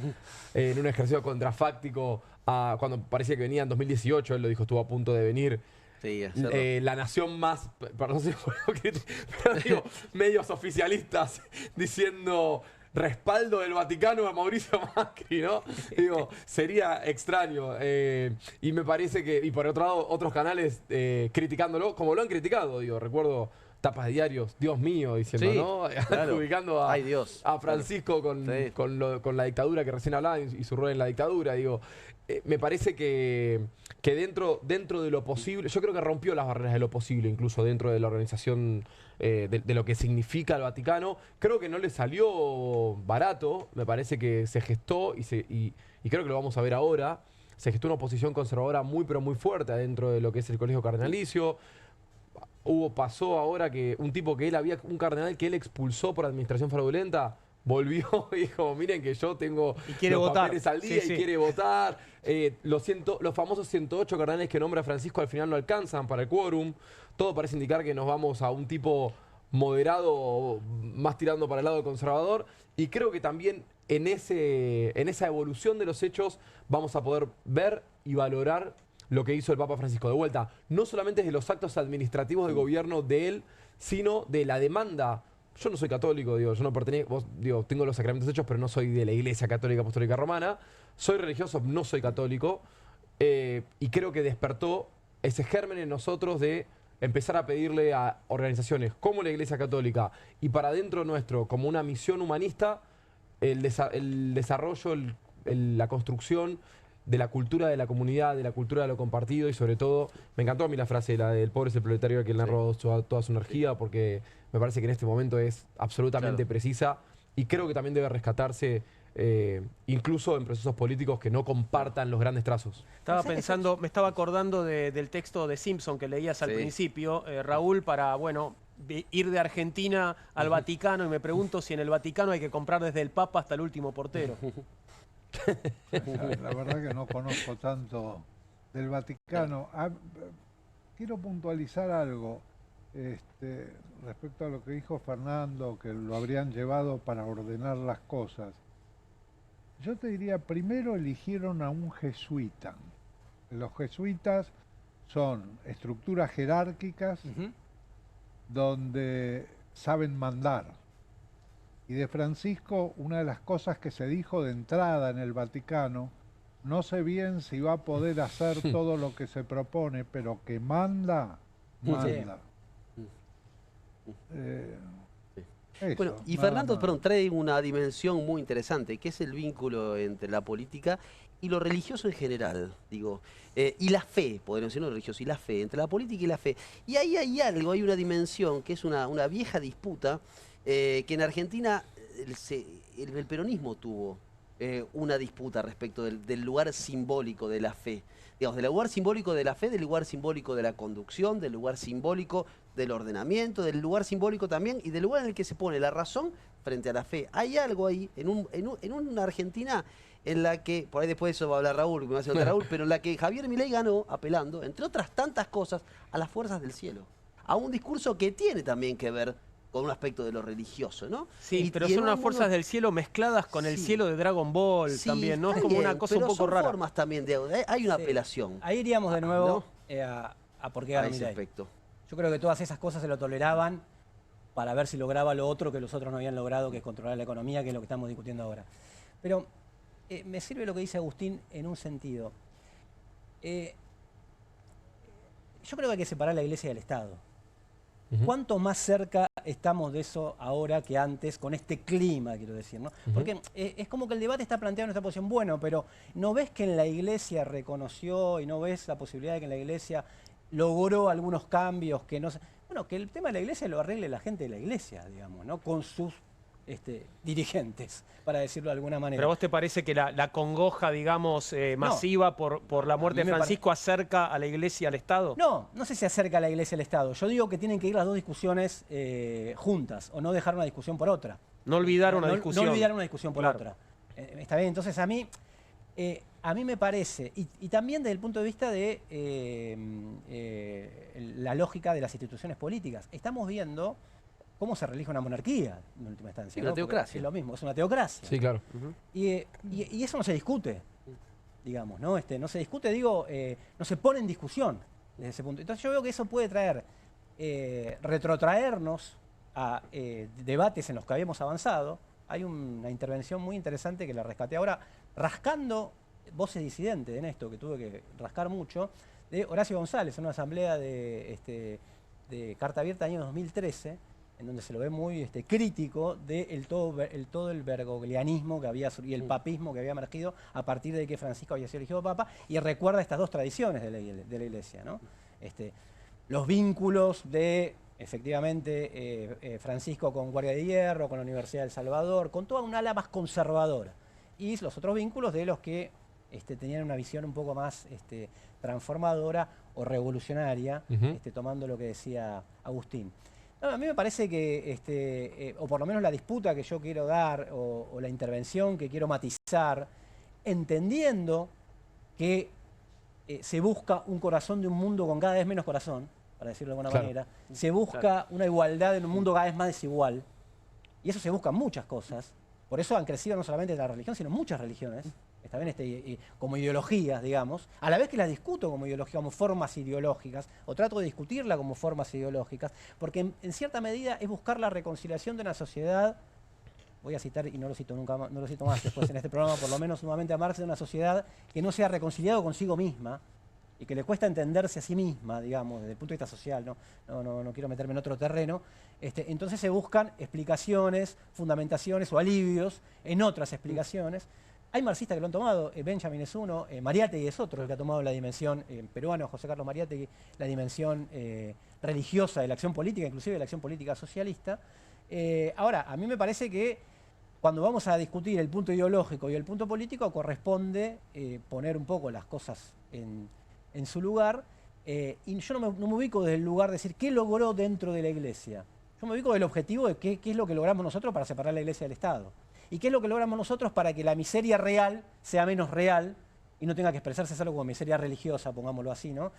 en un ejercicio contrafáctico cuando parecía que venía en 2018, él lo dijo, estuvo a punto de venir. Sí, La nación más, perdón si pero digo, medios oficialistas diciendo respaldo del Vaticano a Mauricio Macri, ¿no? Digo, sería extraño. Y me parece que, y por otro lado, otros canales criticándolo, como lo han criticado, digo, recuerdo tapas de diarios, Dios mío, diciendo, sí, ¿no? Claro. Ubicando Ay, Dios. a Francisco Sí. con la dictadura que recién hablaba y su rol en la dictadura, digo. Me parece que dentro de lo posible, yo creo que rompió las barreras de lo posible, incluso dentro de la organización de lo que significa el Vaticano. Creo que no le salió barato, me parece que se gestó y creo que lo vamos a ver ahora. Se gestó una oposición conservadora muy pero muy fuerte dentro de lo que es el Colegio Cardenalicio. Pasó ahora que un cardenal que él expulsó por administración fraudulenta, volvió y dijo, miren que yo tengo los papeles al día y quiere votar. Los famosos 108 cardenales que nombra Francisco al final no alcanzan para el quórum. Todo parece indicar que nos vamos a un tipo moderado, más tirando para el lado conservador. Y creo que también en esa evolución de los hechos vamos a poder ver y valorar lo que hizo el Papa Francisco. De vuelta, no solamente de los actos administrativos de gobierno de él, sino de la demanda. Yo no soy católico, digo, yo no pertenezco, tengo los sacramentos hechos, pero no soy de la Iglesia Católica Apostólica Romana. Soy religioso, no soy católico. Y creo que despertó ese germen en nosotros de empezar a pedirle a organizaciones como la Iglesia Católica y para dentro nuestro, como una misión humanista, el desarrollo, la construcción de la cultura de la comunidad, de la cultura de lo compartido y sobre todo, me encantó a mí la frase, la del pobre es el proletario a quien le han robado toda su energía, porque me parece que en este momento es absolutamente precisa y creo que también debe rescatarse incluso en procesos políticos que no compartan los grandes trazos. Estaba pensando, me estaba acordando del texto de Simpson que leías al principio, Raúl, para, bueno, ir de Argentina al Vaticano, y me pregunto si en el Vaticano hay que comprar desde el Papa hasta el último portero. La verdad que no conozco tanto del Vaticano. Quiero puntualizar algo respecto a lo que dijo Fernando, que lo habrían llevado para ordenar las cosas. Yo te diría, primero eligieron a un jesuita. Los jesuitas son estructuras jerárquicas donde saben mandar. Y de Francisco, una de las cosas que se dijo de entrada en el Vaticano, no sé bien si va a poder hacer todo lo que se propone, pero que manda, manda. Bueno, y Fernando, perdón, trae una dimensión muy interesante, que es el vínculo entre la política y lo religioso en general, digo, y la fe, podríamos decir, no religioso, y la fe, entre la política y la fe. Y ahí hay algo, hay una dimensión que es una vieja disputa que en Argentina el peronismo tuvo una disputa respecto del lugar simbólico de la fe. Digamos, del lugar simbólico de la fe, del lugar simbólico de la conducción, del lugar simbólico del ordenamiento, del lugar simbólico también y del lugar en el que se pone la razón frente a la fe. Hay algo ahí, en una Argentina en la que, por ahí después de eso va a hablar Raúl, me va a hacer Raúl, pero en la que Javier Milei ganó apelando, entre otras tantas cosas, a las fuerzas del cielo. A un discurso que tiene también que ver con un aspecto de lo religioso, ¿no? Sí, pero son unas fuerzas del cielo mezcladas con el cielo de Dragon Ball también, ¿no? Es como una cosa un poco rara. Son formas también hay una apelación. Ahí iríamos de nuevo a por qué a gana ese Milei. aspecto. Yo creo que todas esas cosas se lo toleraban para ver si lograba lo otro que los otros no habían logrado, que es controlar la economía, que es lo que estamos discutiendo ahora. Pero me sirve lo que dice Agustín en un sentido. Yo creo que hay que separar la iglesia del Estado. ¿Cuánto más cerca estamos de eso ahora que antes, con este clima, quiero decir, ¿no? Porque es como que el debate está planteado en esta posición, bueno, pero ¿no ves que en la iglesia reconoció y no ves la posibilidad de que en la iglesia logró algunos cambios que no se... Bueno, que el tema de la iglesia lo arregle la gente de la iglesia, digamos, ¿no? Con sus dirigentes, para decirlo de alguna manera. ¿Pero a vos te parece que la congoja, digamos, masiva por la muerte de Francisco acerca a la iglesia al Estado? No, no sé si acerca a la iglesia al Estado. Yo digo que tienen que ir las dos discusiones juntas, o no dejar una discusión por otra. No olvidar una discusión. No olvidar una discusión por otra. Está bien, entonces a mí me parece, y también desde el punto de vista de la lógica de las instituciones políticas, estamos viendo cómo se reelige una monarquía, en última instancia. Una teocracia. Es lo mismo, es una teocracia. Sí, claro. Y eso no se discute, digamos, ¿no? No se discute, digo, no se pone en discusión desde ese punto. Entonces yo veo que eso puede traer, retrotraernos a debates en los que habíamos avanzado. Hay una intervención muy interesante que la rescaté ahora, rascando voces disidentes en esto, que tuve que rascar mucho, de Horacio González, en una asamblea de Carta Abierta año 2013, en donde se lo ve muy crítico de todo el bergoglianismo que había y el papismo que había emergido a partir de que Francisco había sido elegido papa, y recuerda estas dos tradiciones de la iglesia, ¿no? Los vínculos de, efectivamente, Francisco con Guardia de Hierro, con la Universidad del Salvador, con toda una ala más conservadora, y los otros vínculos de los que tenían una visión un poco más transformadora o revolucionaria, tomando lo que decía Agustín. No, a mí me parece que, o por lo menos la disputa que yo quiero dar, o la intervención que quiero matizar, entendiendo que se busca un corazón de un mundo con cada vez menos corazón, para decirlo de alguna manera, se busca una igualdad en un mundo cada vez más desigual, y eso se busca en muchas cosas. Por eso han crecido no solamente la religión, sino muchas religiones, está bien, como ideologías, digamos, a la vez que las discuto como ideologías, como formas ideológicas, o trato de discutirla como formas ideológicas, porque en cierta medida es buscar la reconciliación de una sociedad, voy a citar, y no lo cito nunca más, no lo cito más después en este programa, por lo menos nuevamente a Marx, de una sociedad que no se ha reconciliado consigo misma, y que le cuesta entenderse a sí misma, digamos, desde el punto de vista social, no quiero meterme en otro terreno, entonces se buscan explicaciones, fundamentaciones o alivios en otras explicaciones. Hay marxistas que lo han tomado, Benjamin es uno, Mariátegui es otro, el que ha tomado la dimensión, peruano, José Carlos Mariátegui, la dimensión religiosa de la acción política, inclusive de la acción política socialista. Ahora, a mí me parece que cuando vamos a discutir el punto ideológico y el punto político, corresponde poner un poco las cosas en su lugar, y yo no me ubico desde el lugar de decir qué logró dentro de la iglesia. Yo me ubico del objetivo de qué es lo que logramos nosotros para separar la iglesia del Estado. ¿Y qué es lo que logramos nosotros para que la miseria real sea menos real y no tenga que expresarse solo como miseria religiosa, pongámoslo así, ¿no?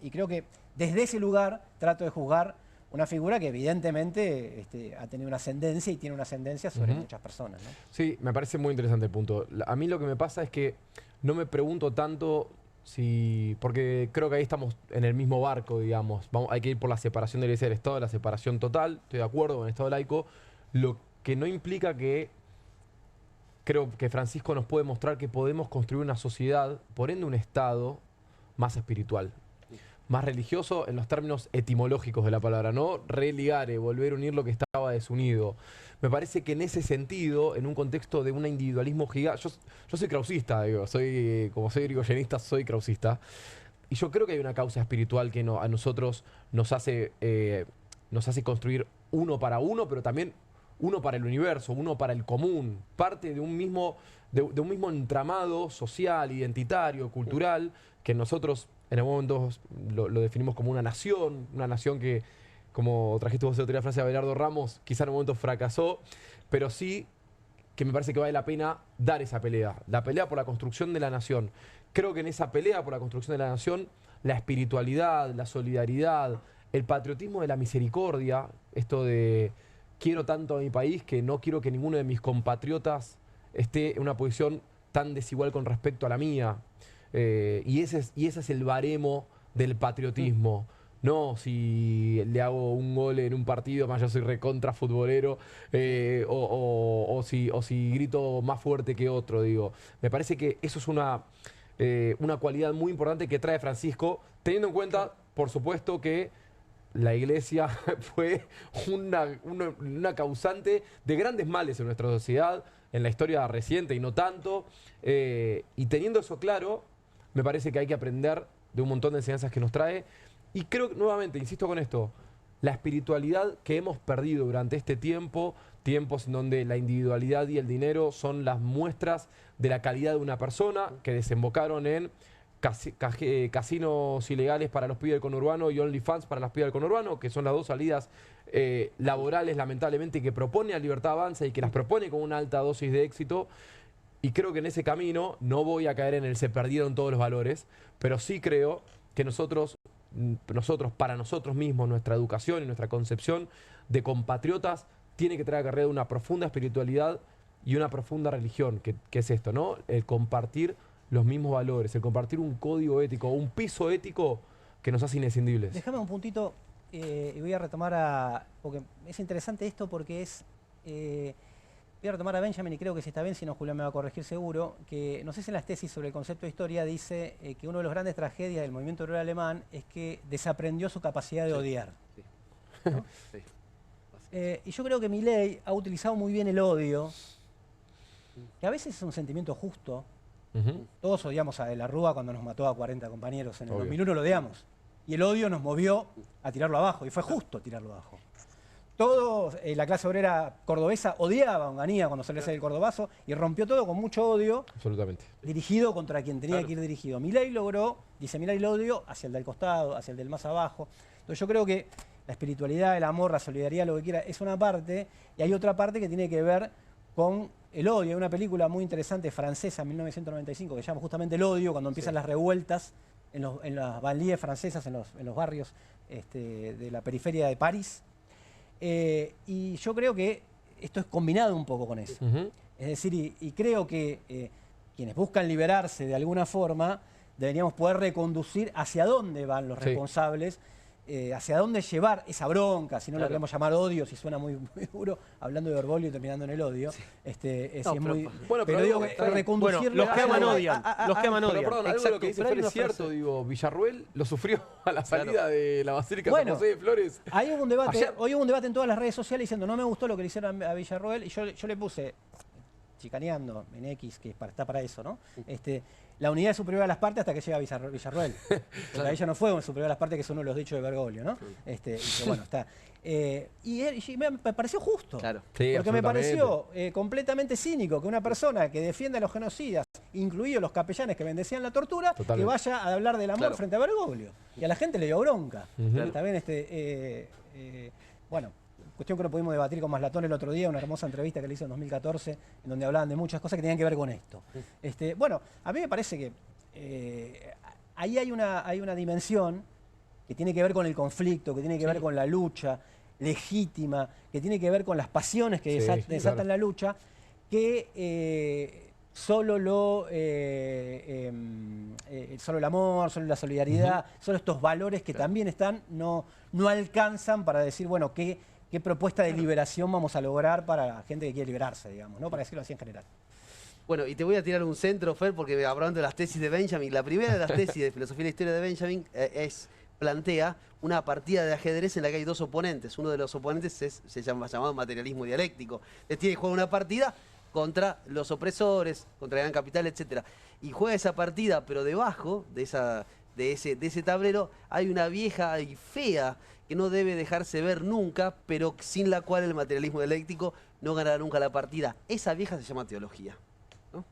Y creo que desde ese lugar trato de juzgar una figura que evidentemente ha tenido una ascendencia y tiene una ascendencia sobre muchas personas, ¿no? Sí, me parece muy interesante el punto. A mí lo que me pasa es que no me pregunto tanto porque creo que ahí estamos en el mismo barco, digamos. Hay que ir por la separación de la iglesia del Estado, la separación total, estoy de acuerdo con el Estado laico, lo que no implica que creo que Francisco nos puede mostrar que podemos construir una sociedad, por ende un Estado más espiritual, más religioso en los términos etimológicos de la palabra, no religare, volver a unir lo que estaba desunido. Me parece que en ese sentido, en un contexto de un individualismo gigante, yo soy krausista, digo, como soy irigoyenista, soy krausista, y yo creo que hay una causa espiritual que a nosotros nos hace construir uno para uno, pero también uno para el universo, uno para el común, parte de un mismo, de un mismo entramado social, identitario, cultural, que nosotros en algún momento lo definimos como una nación que, como trajiste vos otra frase de Abelardo Ramos, quizá en un momento fracasó, pero sí que me parece que vale la pena dar esa pelea, la pelea por la construcción de la nación. Creo que en esa pelea por la construcción de la nación, la espiritualidad, la solidaridad, el patriotismo de la misericordia, esto de quiero tanto a mi país que no quiero que ninguno de mis compatriotas esté en una posición tan desigual con respecto a la mía. Y ese es el baremo del patriotismo. No si le hago un gol en un partido, más yo soy recontra futbolero, o si grito más fuerte que otro, digo. Me parece que eso es una cualidad muy importante que trae Francisco, teniendo en cuenta, por supuesto, que la iglesia fue una causante de grandes males en nuestra sociedad, en la historia reciente y no tanto. Y teniendo eso claro, me parece que hay que aprender de un montón de enseñanzas que nos trae. Y creo que, nuevamente, insisto con esto, la espiritualidad que hemos perdido durante este tiempo, tiempos en donde la individualidad y el dinero son las muestras de la calidad de una persona, que desembocaron en casinos ilegales para los pibes del conurbano y OnlyFans para las pibes del conurbano, que son las dos salidas laborales, lamentablemente, que propone a Libertad Avanza y que las propone con una alta dosis de éxito. Y creo que en ese camino no voy a caer en el se perdieron todos los valores, pero sí creo que nosotros, para nosotros mismos, nuestra educación y nuestra concepción de compatriotas tiene que traer acarreada una profunda espiritualidad y una profunda religión, que es esto, ¿no? El compartir los mismos valores, el compartir un código ético, un piso ético que nos hace inescindibles. Déjame un puntito y voy a retomar porque es interesante esto porque es... voy a retomar a Benjamin y creo que si está bien, si no Julián me va a corregir seguro, que no sé si en las tesis sobre el concepto de historia dice que una de las grandes tragedias del movimiento obrero alemán es que desaprendió su capacidad de odiar. Sí. ¿No? Sí. Y yo creo que Milei ha utilizado muy bien el odio, que a veces es un sentimiento justo. Todos odiamos a De la Rúa cuando nos mató a 40 compañeros en el 2001, lo odiamos. Y el odio nos movió a tirarlo abajo, y fue justo tirarlo abajo. Todos, la clase obrera cordobesa odiaba a Onganía cuando salió el cordobazo y rompió todo con mucho odio. Absolutamente. Dirigido contra quien tenía que ir dirigido. Milei logró diseminar el odio hacia el del costado, hacia el del más abajo. Entonces yo creo que la espiritualidad, el amor, la solidaridad, lo que quiera, es una parte, y hay otra parte que tiene que ver con el odio. Hay una película muy interesante francesa, 1995, que se llama justamente El odio, cuando empiezan las revueltas en las banlieues francesas, en los barrios de la periferia de París. Y yo creo que esto es combinado un poco con eso. Es decir, y creo que quienes buscan liberarse de alguna forma, deberíamos poder reconducir hacia dónde van los responsables, hacia dónde llevar esa bronca, si no lo queremos llamar odio, si suena muy duro, hablando de Orgolio y terminando en el odio. Pero digo que reconducirlo... Los que aman odian. Los que aman odian. Perdón, algo de lo que dice Fer es cierto, digo, Villarruel lo sufrió a la salida de la Basílica San José de Flores. Ahí hubo un debate, hoy hubo un debate en todas las redes sociales diciendo no me gustó lo que le hicieron a Villarruel, y yo le puse, chicaneando en X, que está para eso, ¿no? La unidad es superior a las partes hasta que llega Villarruel. Porque ahí ya no fue superior a las partes, que es uno de los dichos de Bergoglio, ¿no? Y que, bueno, está. Y me pareció justo. Claro. Sí, porque me pareció completamente cínico que una persona que defiende a los genocidas, incluidos los capellanes que bendecían la tortura, que vaya a hablar del amor frente a Bergoglio. Y a la gente le dio bronca. Está bien, bueno, cuestión que no pudimos debatir con Maslatón el otro día, una hermosa entrevista que le hizo en 2014, en donde hablaban de muchas cosas que tenían que ver con esto. Bueno, a mí me parece que ahí hay una dimensión que tiene que ver con el conflicto, que tiene que ver con la lucha legítima, que tiene que ver con las pasiones que desatan la lucha, que solo el amor, solo la solidaridad, solo estos valores que también están, no alcanzan para decir, bueno, ¿qué propuesta de liberación vamos a lograr para la gente que quiere liberarse, digamos, ¿no? Para decirlo así en general. Bueno, y te voy a tirar un centro, Fer, porque hablando de las tesis de Benjamin, la primera de las tesis de filosofía y la historia de Benjamin plantea una partida de ajedrez en la que hay dos oponentes. Uno de los oponentes se llama llamado materialismo dialéctico. Tiene que jugar una partida contra los opresores, contra el gran capital, etc. Y juega esa partida, pero debajo de esa de ese tablero hay una vieja y fea que no debe dejarse ver nunca, pero sin la cual el materialismo dialéctico no ganará nunca la partida. Esa vieja se llama teología, ¿no?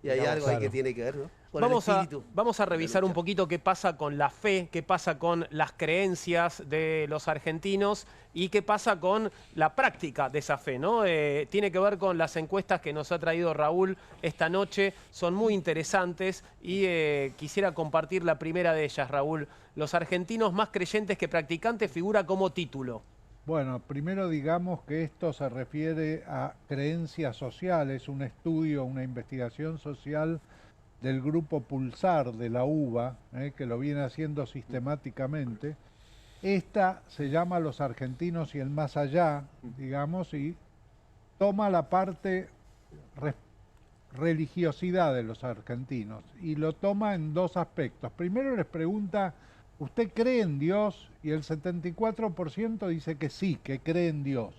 Y hay algo ahí que tiene que ver, ¿no? Con el espíritu. Vamos a revisar un poquito qué pasa con la fe, qué pasa con las creencias de los argentinos y qué pasa con la práctica de esa fe, ¿no? Tiene que ver con las encuestas que nos ha traído Raúl esta noche, son muy interesantes y quisiera compartir la primera de ellas, Raúl. Los argentinos más creyentes que practicantes figura como título. Bueno, primero digamos que esto se refiere a creencias sociales, un estudio, una investigación social del grupo Pulsar de la UBA, que lo viene haciendo sistemáticamente. Esta se llama Los Argentinos y el Más Allá, digamos, y toma la parte religiosidad de los argentinos y lo toma en dos aspectos. Primero les pregunta, ¿usted cree en Dios? Y el 74% dice que sí, que cree en Dios.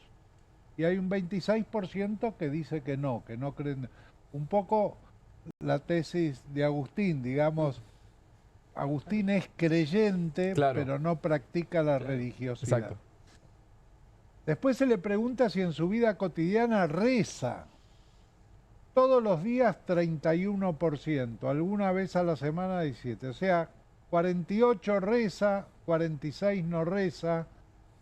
Y hay un 26% que dice que no cree en Dios. Un poco la tesis de Agustín, digamos, Agustín es creyente, pero no practica la religiosidad. Exacto. Después se le pregunta si en su vida cotidiana reza. Todos los días 31%, alguna vez a la semana 17%. O sea, 48 reza, 46 no reza,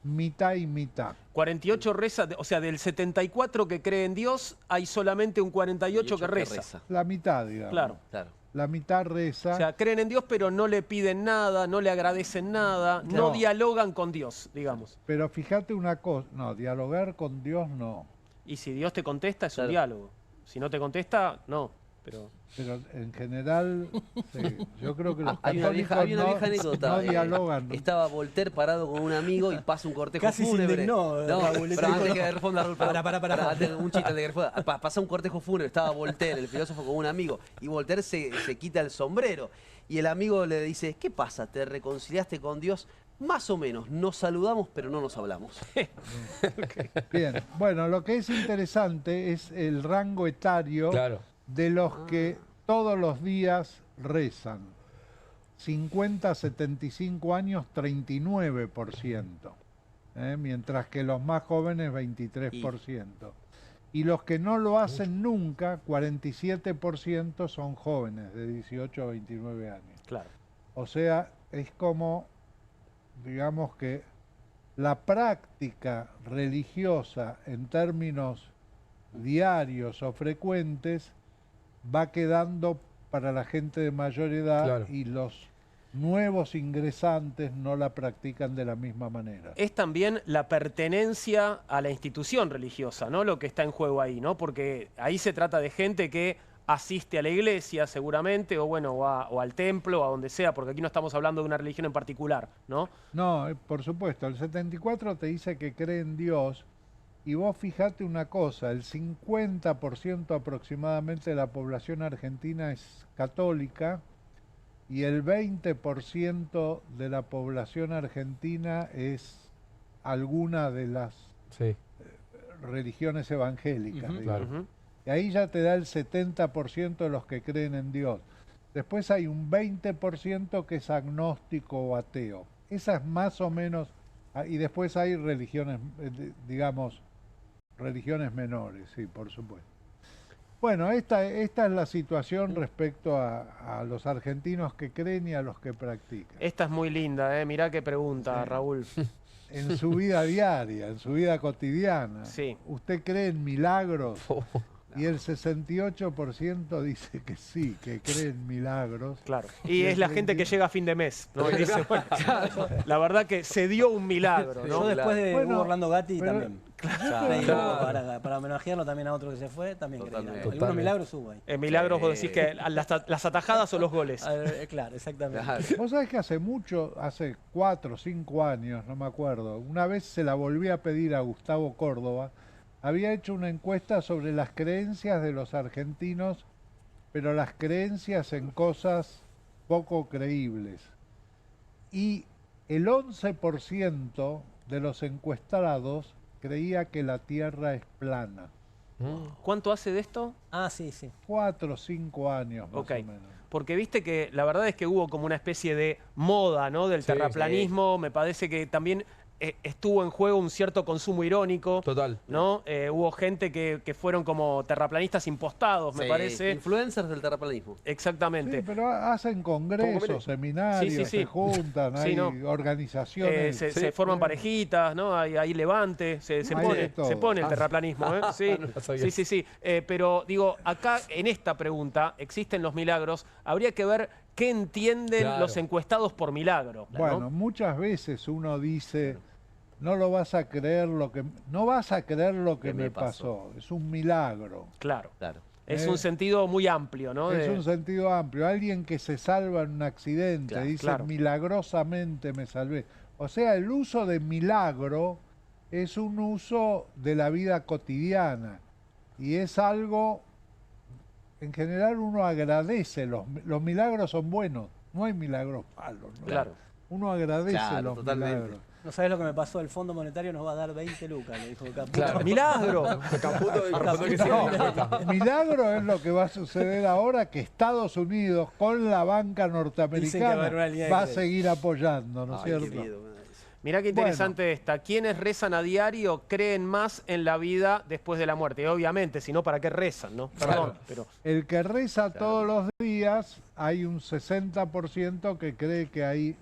mitad y mitad. 48 reza, o sea, del 74 que cree en Dios, hay solamente un 48 que reza. La mitad, digamos. Claro. La mitad reza. O sea, creen en Dios, pero no le piden nada, no le agradecen nada, no dialogan con Dios, digamos. Pero fíjate una cosa, no, dialogar con Dios no. Y si Dios te contesta, es un diálogo. Si no te contesta, no. Pero en general, sí, yo creo que los hay una vieja anécdota. No dialogan. Estaba Voltaire parado con un amigo y pasa un cortejo Casi fúnebre. No, Raúl, pero antes que responda, Raúl, Pará. un chiste antes que responda. Pasa un cortejo fúnebre, estaba Voltaire, el filósofo, con un amigo, y Voltaire se quita el sombrero. Y el amigo le dice, ¿qué pasa? ¿Te reconciliaste con Dios? Más o menos, nos saludamos, pero no nos hablamos. Bien, bueno, lo que es interesante es el rango etario de los que todos los días rezan. 50 a 75 años, 39%, mientras que los más jóvenes, 23%. Y los que no lo hacen nunca, 47% son jóvenes, de 18 a 29 años. claro. O sea, es como, digamos que la práctica religiosa en términos diarios o frecuentes va quedando para la gente de mayor edad y los nuevos ingresantes no la practican de la misma manera. Es también la pertenencia a la institución religiosa, ¿no? Lo que está en juego ahí, ¿no? Porque ahí se trata de gente que asiste a la iglesia seguramente, o bueno, o al templo, o a donde sea, porque aquí no estamos hablando de una religión en particular, ¿no? No, por supuesto, el 74 te dice que cree en Dios, y vos fijate una cosa, el 50% aproximadamente de la población argentina es católica, y el 20% de la población argentina es alguna de las religiones evangélicas, digamos. Y ahí ya te da el 70% de los que creen en Dios. Después hay un 20% que es agnóstico o ateo. Esa es más o menos... Y después hay religiones, digamos, religiones menores, sí, por supuesto. Bueno, esta es la situación respecto a los argentinos que creen y a los que practican. Esta es muy linda, ¿eh? Mirá qué pregunta, Raúl. En su vida diaria, en su vida cotidiana. Sí. ¿Usted cree en milagros? Y el 68% dice que sí, que cree en milagros. Claro. Y es la gente que llega a fin de mes, ¿no? Y dice, bueno, la verdad que se dio un milagro, ¿no? Yo después de Hugo Orlando Gatti también. Claro. Para homenajearlo también a otro que se fue, también creí. Totalmente. Algunos milagros hubo ahí. En milagros vos decís que las atajadas o los goles. Claro, exactamente. Vos sabés que hace mucho, hace 4 o 5 años, no me acuerdo, una vez se la volví a pedir a Gustavo Córdoba, había hecho una encuesta sobre las creencias de los argentinos, pero las creencias en cosas poco creíbles. Y el 11% de los encuestados creía que la Tierra es plana. ¿Cuánto hace de esto? Ah, sí, sí. 4 o 5 años más Ok. o menos. Porque viste que la verdad es que hubo como una especie de moda, ¿no? Del Sí, terraplanismo. Me parece que también estuvo en juego un cierto consumo irónico. Total. ¿No? Hubo gente que fueron como terraplanistas impostados, me Sí, parece. Influencers del terraplanismo. Exactamente. Sí, pero hacen congresos, seminarios, Sí, sí, sí. se juntan, Sí, hay no. organizaciones. Se forman parejitas, ¿no? Hay levante, se Hay de pone todo. el terraplanismo, ¿eh? Sí, No sabía. sí, sí, sí. Pero digo, acá en esta pregunta, ¿existen los milagros? Habría que ver qué entienden Claro. los encuestados por milagro, ¿no? Bueno, muchas veces uno dice, no vas a creer lo que Que me me pasó. Es un milagro. Claro. Claro. Es Eh, un sentido muy amplio, ¿no? Es De- un sentido amplio. Alguien que se salva en un accidente, Claro, dice claro. milagrosamente me salvé. O sea, el uso de milagro es un uso de la vida cotidiana y es algo, en general uno agradece, los milagros son buenos, no hay milagros malos, ¿no? Claro. Uno agradece Claro, los totalmente. milagros. No sabés lo que me pasó, el Fondo Monetario nos va a dar 20 lucas, le dijo Caputo. Claro. ¡Milagro! Caputo que sí, No, respuesta. milagro es lo que va a suceder ahora, que Estados Unidos con la banca Dicen que va a norteamericana haber una línea de va a crédito. seguir apoyando, ¿no es Ay, qué cierto? miedo me da eso. Mirá qué interesante esta. ¿Quiénes rezan a diario creen más en la vida después de la muerte? Y obviamente, si no, ¿para qué rezan, no? Perdón, pero... El que reza todos los días, hay un 60% que cree que hay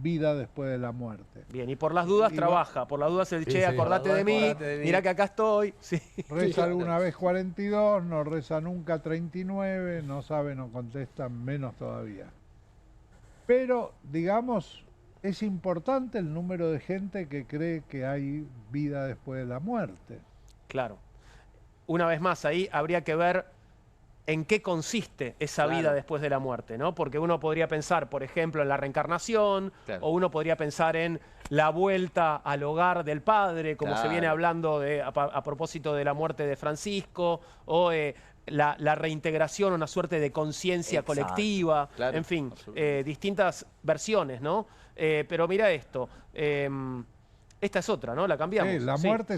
vida después de la muerte. Bien, y por las dudas Y trabaja. Por las dudas el Sí, che, sí. acordate de mí, Acordate de mí. mirá que acá estoy. Sí. Reza alguna vez 42, no reza nunca 39, no sabe, no contesta, menos todavía. Pero, digamos, es importante el número de gente que cree que hay vida después de la muerte. Claro. Una vez más, ahí habría que ver en qué consiste esa Claro. vida después de la muerte, ¿no? Porque uno podría pensar, por ejemplo, en la reencarnación, Claro. o uno podría pensar en la vuelta al hogar del padre, como se Claro. viene hablando a propósito de la muerte de Francisco, o la reintegración, una suerte de conciencia Exacto. colectiva, Claro, en fin, absolutamente. distintas versiones, ¿no? Pero mira esto, esta es otra, ¿no? La cambiamos. Sí, la Sí. muerte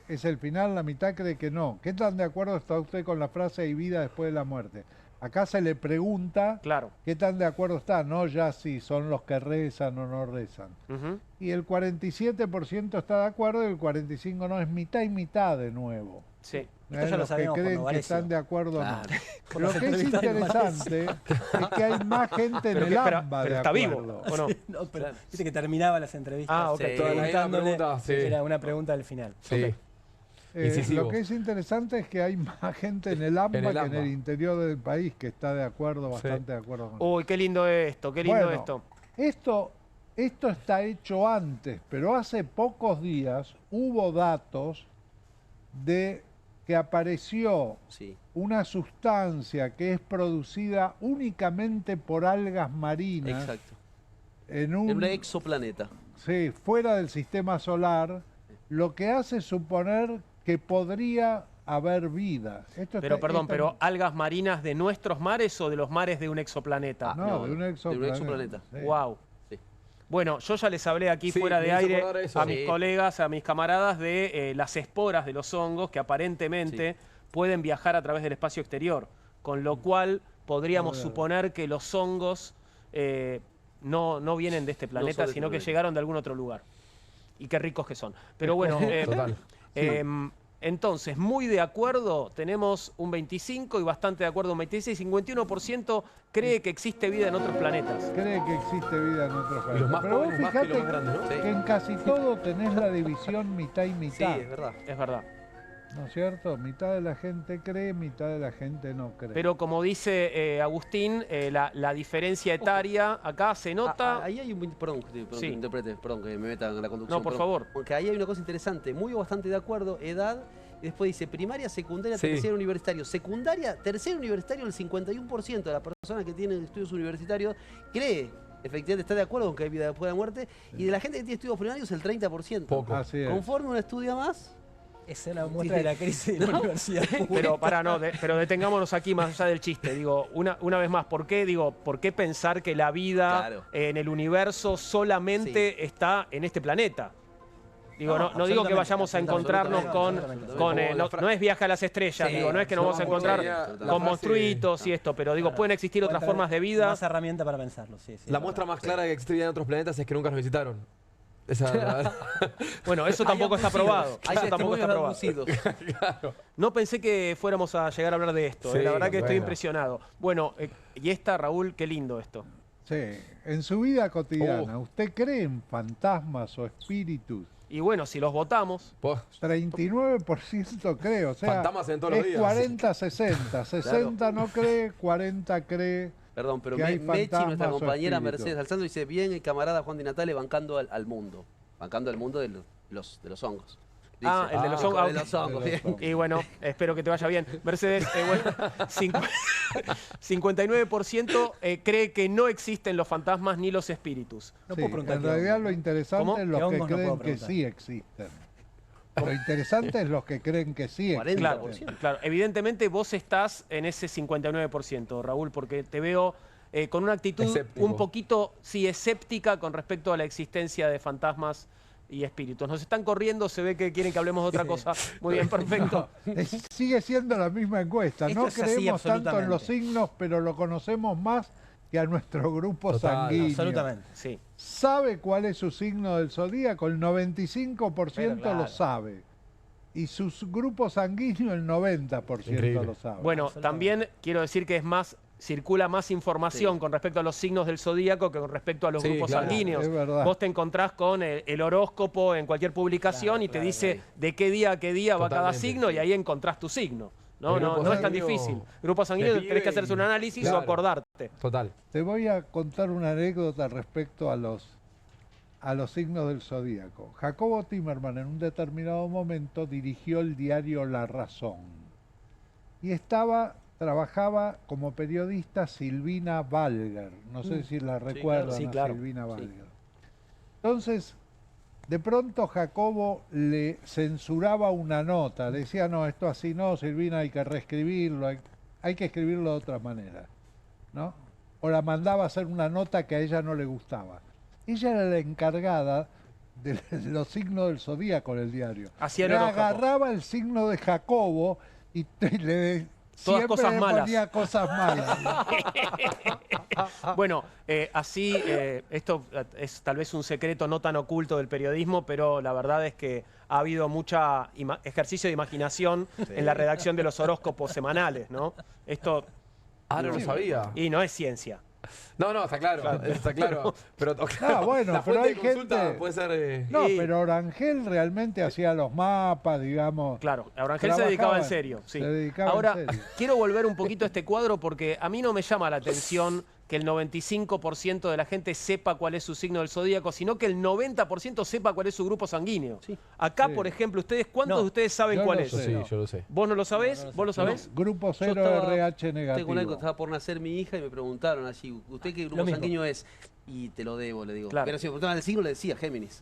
es el final, la mitad cree que no. ¿Qué tan de acuerdo está usted con la frase hay vida después de la muerte? Acá se le pregunta Claro. qué tan de acuerdo está, no ya si son los que rezan o no rezan. Ujú. Y el 47% está de acuerdo y el 45% no, es mitad y mitad de nuevo. Sí. Esto ya lo Los que sabíamos por creen que Novarecio. están de acuerdo o Claro. no. Por Lo las que es entrevistas de interesante es que hay más gente en Pero el que- pero- AMBA pero de está vivo, acuerdo. ¿o no? No, pero Claro. viste que terminaba las entrevistas. Ah, ok. Sí. Preguntándole, Pregunta, sí. era una pregunta del final. Sí. Incisivo. Lo que es interesante es que hay más gente en el AMBA En el que en AMBA. el interior del país que está de acuerdo, Sí. bastante de acuerdo con Uy, qué lindo esto, qué lindo Bueno, esto. Esto está hecho antes, pero hace pocos días hubo datos de que apareció Sí. una sustancia que es producida únicamente por algas marinas Exacto. en En un un exoplaneta. sí, fuera del sistema solar, lo que hace suponer que podría haber vida. Pero perdón, pero algas marinas de nuestros mares o de los mares de un exoplaneta. no, no, de un de un exoplaneta. exoplaneta. Sí. Wow. Sí. Bueno, yo ya les hablé aquí Sí, fuera me de hizo aire acordar eso. a mis Sí. colegas, a mis camaradas de las esporas de los hongos que aparentemente pueden viajar a través del espacio exterior, con lo cual podríamos Joder. suponer que los hongos no vienen de este planeta, son de este sino que planeta. llegaron de algún otro lugar. Y qué ricos que son. Pero bueno, Total. entonces, muy de acuerdo, tenemos un 25 y bastante de acuerdo un 26, 51% cree que existe vida en otros planetas. Cree que existe vida en otros Y los planetas. más Pero vos jóvenes más que los fijate más grandes, ¿no? Sí. que en casi todo tenés la división mitad y Sí, mitad. es verdad. Es verdad. ¿No es cierto? Mitad de la gente cree, mitad de la gente no cree. Pero como dice Agustín, la diferencia etaria acá se nota. Ahí hay un... Perdón, Sí. que interprete, perdón, que me meta en la conducción. No, por perdón. favor. Porque ahí hay una cosa interesante, muy o bastante de acuerdo, edad, y después dice primaria, secundaria, Sí. terciario universitario. Secundaria, terciario universitario, el 51% de las personas que tienen estudios universitarios cree, efectivamente está de acuerdo con que hay vida después de la muerte, y de la gente que tiene estudios primarios el 30%. Poco. Así es. Conforme uno estudia más, Es una muestra de la crisis de la universidad pública. Pero pero detengámonos aquí más allá del chiste. Digo, una vez más, ¿por qué pensar que la vida Claro. en el universo solamente está en este planeta? Digo, no digo que absolutamente, vayamos a encontrarnos absolutamente, no es viaje a las estrellas, Sí, digo, no es que nos vamos a encontrar la con frase- monstruitos y esto, pero digo, Claro. pueden existir otras Pueden formas de tener vida. Más herramienta para pensarlo, sí. La muestra más clara de que existe vida en otros planetas es que nunca nos visitaron. Esa, Bueno, eso tampoco está probado. Hay Eso tampoco está probado. abducidos. No pensé que fuéramos a llegar a hablar de esto. Sí, La verdad que estoy bueno. impresionado. Bueno, y esta, Raúl, qué lindo esto. Sí, en su vida cotidiana, ¿usted cree en fantasmas o espíritus? Y bueno, si los votamos, Vos, 39% cree, o sea, Fantasmas en todos los es días. 40-60. 60 no cree, 40 cree. Perdón, pero Que hay Mechi, nuestra fantasmas o compañera espíritus. Mercedes Alzando, dice, bien el camarada Juan Di Natale bancando al mundo. Bancando al mundo de los hongos. Dice. Ah, el de los hongos. El de los hongos, bien. y bueno, espero que te vaya bien. Mercedes, bueno, 59% cree que no existen los fantasmas ni los espíritus. No Sí, puedo preguntar en qué realidad hongo. lo interesante ¿Cómo? es ¿Qué los que hongos no creen puedo que preguntar? sí existen. Lo interesante es los que creen que sí 40%. existen. Claro, claro. Evidentemente vos estás en ese 59%, Raúl, porque te veo con una actitud Escéptico. un poquito, sí, escéptica con respecto a la existencia de fantasmas y espíritus. Nos están corriendo, se ve que quieren que hablemos de otra cosa. Muy bien, perfecto. Sigue siendo la misma encuesta. Esto No es así, creemos tanto en los absolutamente. signos, pero lo conocemos más que a nuestro grupo Total, sanguíneo. Absolutamente. Sí. ¿Sabe cuál es su signo del zodíaco? El 95% Pero claro. lo sabe. Y su grupo sanguíneo el 90% Increíble. lo sabe. Bueno, Absolutamente. también quiero decir que circula más información Sí. con respecto a los signos del zodíaco que con respecto a los Sí, grupos claro, sanguíneos. es verdad. Vos te encontrás con el horóscopo en cualquier publicación Claro, y te claro, dice claro. de qué día a qué día va cada Totalmente, signo sí. y ahí encontrás tu signo. No, El no, grupo no es tan sanguíneo difícil. Grupo sanguíneo te tenés que pide hacerse un y- análisis o claro. acordarte. total. Te voy a contar una anécdota respecto a los signos del zodíaco. Jacobo Timerman en un determinado momento dirigió el diario La Razón y trabajaba como periodista Silvina Valger. No sé si la recuerdan sí, a claro. Silvina Valger. Entonces, de pronto Jacobo le censuraba una nota, le decía, no, esto así no, Silvina, hay que reescribirlo, hay que escribirlo de otra manera, ¿no? O la mandaba a hacer una nota que a ella no le gustaba. Ella era la encargada de los signos del zodíaco en el diario. Hacía el Le horóscopo. agarraba el signo de Jacobo y siempre cosas le malas. ponía cosas malas. Bueno, así, esto es tal vez un secreto no tan oculto del periodismo, pero la verdad es que ha habido mucha ejercicio de imaginación en la redacción de los horóscopos semanales, ¿no? Esto, Ah, no lo sabía. y no es ciencia. No, está claro, está claro. Pero bueno, la pero fuente hay de consulta gente- puede ser... No, Y- pero Orangel realmente hacía los mapas, digamos. Claro, Orangel se dedicaba en serio. Sí. Se dedicaba Ahora, en serio. quiero volver un poquito a este cuadro porque a mí no me llama la atención que el 95% de la gente sepa cuál es su signo del zodíaco, sino que el 90% sepa cuál es su grupo sanguíneo. Acá, Sí. por ejemplo, ¿cuántos No, de ustedes saben yo cuál lo es? Yo sé. sí, No. yo lo sé. ¿Vos no lo sabés? No, no lo ¿Vos lo sé. sabés? Grupo Yo 0 estaba- RH negativo. Tengo una cosa, estaba por nacer mi hija y me preguntaron así, ¿usted qué Lo grupo mismo. sanguíneo es? Y te lo debo, le digo. Claro. Pero si me preguntaban el signo, le decía Géminis.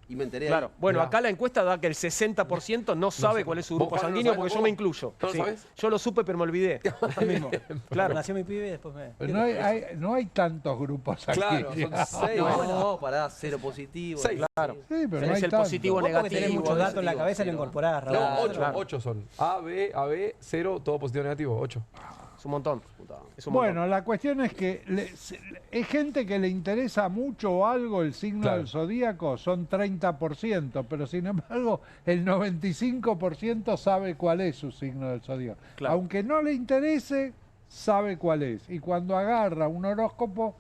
Y me enteré Claro. ahí. Bueno, Mirá. acá la encuesta da que el 60% no sabe sé. cuál es su ¿Vos, grupo Juan, no lo sanguíneo sabés porque yo tampoco? me incluyo. ¿No lo Sí. sabés? Yo lo supe, pero me olvidé. Lo mismo. Claro. Nació mi pibe y después me... Pero no hay tantos grupos Claro, sanguíneos. son 6. No, pará, cero positivo. Seis. Claro. Sí, pero no Tenés hay el tantos. positivo Vos porque negativo. tenés muchos datos en la negativo, cabeza y lo cero. incorporás, Raúl. No, 8, claro. 8 son. A, B, 0, todo positivo negativo, 8. Es un montón. Es un Bueno, montón. la cuestión es que es gente que le interesa mucho o algo el signo Claro. del zodíaco, son 30%, pero sin embargo el 95% sabe cuál es su signo del zodíaco. Claro. Aunque no le interese, sabe cuál es. Y cuando agarra un horóscopo,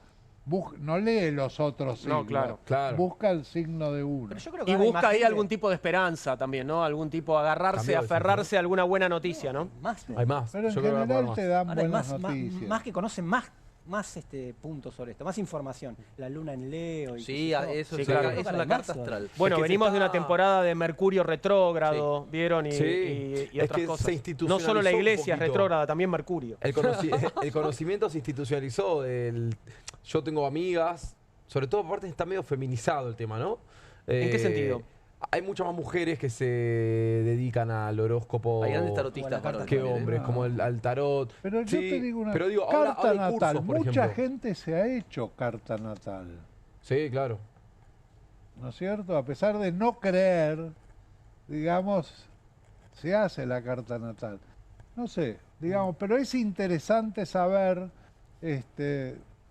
no lee los otros No, signos, claro. busca el signo de uno. Pero yo creo que Y ahora hay busca más ahí gente- algún tipo de esperanza también, ¿no? Algún tipo, agarrarse, Cambió eso, aferrarse a alguna buena noticia, ¿no? Más, Hay más. Pero en Yo creo que va a general poder te más. dan ahora hay buenas más, noticias. más que conocen más puntos sobre esto, más información. La luna en Leo y Sí, qué sé yo. eso, Sí, es, claro. eso es la Para carta marzo. astral. Bueno, Es que se venimos de una está- temporada de Mercurio retrógrado, ¿vieron? Y, Sí, y es otras que cosas. se No institucionalizó solo la un iglesia es poquito. retrógrada, también Mercurio. El conocimiento se institucionalizó. Yo tengo amigas, sobre todo aparte está medio feminizado el tema, ¿no? ¿En qué sentido? Hay muchas más mujeres que se dedican al horóscopo Hay grandes tarotistas Buena varones carta. que también, ¿eh? hombres, como al tarot. Pero yo Sí, te digo una pero digo, ahora carta hay natal. cursos, por Mucha ejemplo. gente se ha hecho carta natal. Sí, claro. ¿no es cierto? A pesar de no creer, digamos, se hace la carta natal. No sé, digamos, pero es interesante saber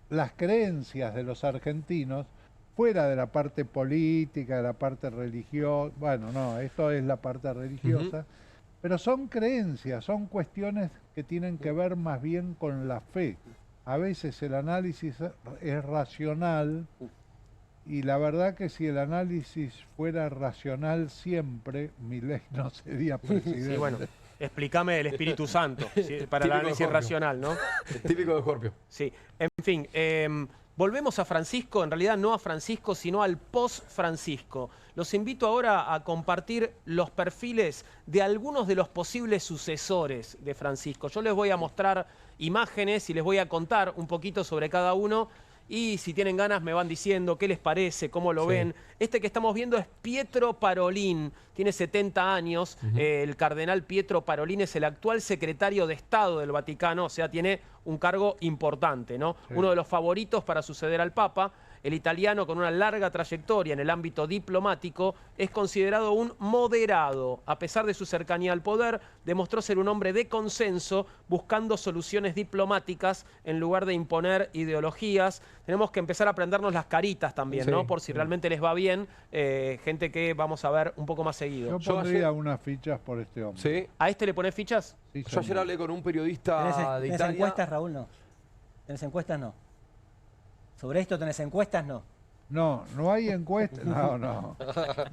las creencias de los argentinos fuera de la parte política, de la parte religiosa. Bueno, no, esto es la parte religiosa, pero son creencias, son cuestiones que tienen que ver más bien con la fe. A veces el análisis es racional y la verdad que si el análisis fuera racional siempre, Milei no sería presidente. Sí, bueno, explícame el Espíritu Santo para el Típico de análisis Scorpio. racional, ¿no? Típico de Scorpio. Sí, en fin, volvemos a Francisco, en realidad no a Francisco, sino al post-Francisco. Los invito ahora a compartir los perfiles de algunos de los posibles sucesores de Francisco. Yo les voy a mostrar imágenes y les voy a contar un poquito sobre cada uno. Y si tienen ganas me van diciendo qué les parece, cómo lo ven. Este que estamos viendo es Pietro Parolin, tiene 70 años. El cardenal Pietro Parolin es el actual secretario de Estado del Vaticano, o sea, tiene un cargo importante, ¿no? Sí. Uno de los favoritos para suceder al Papa. El italiano, con una larga trayectoria en el ámbito diplomático, es considerado un moderado. A pesar de su cercanía al poder, demostró ser un hombre de consenso, buscando soluciones diplomáticas en lugar de imponer ideologías. Tenemos que empezar a aprendernos las caritas también, Sí, ¿no? Por si realmente les va bien, gente que vamos a ver un poco más Yo seguido. Yo pondría ayer- unas fichas por este hombre. Sí. ¿A este le pones fichas? Sí, Yo ayer señor. hablé con un periodista de ¿Tenés Italia. encuestas, Raúl? No. ¿Tenés encuestas? No. ¿Sobre esto tenés encuestas? No. No, no hay encuestas. No, no.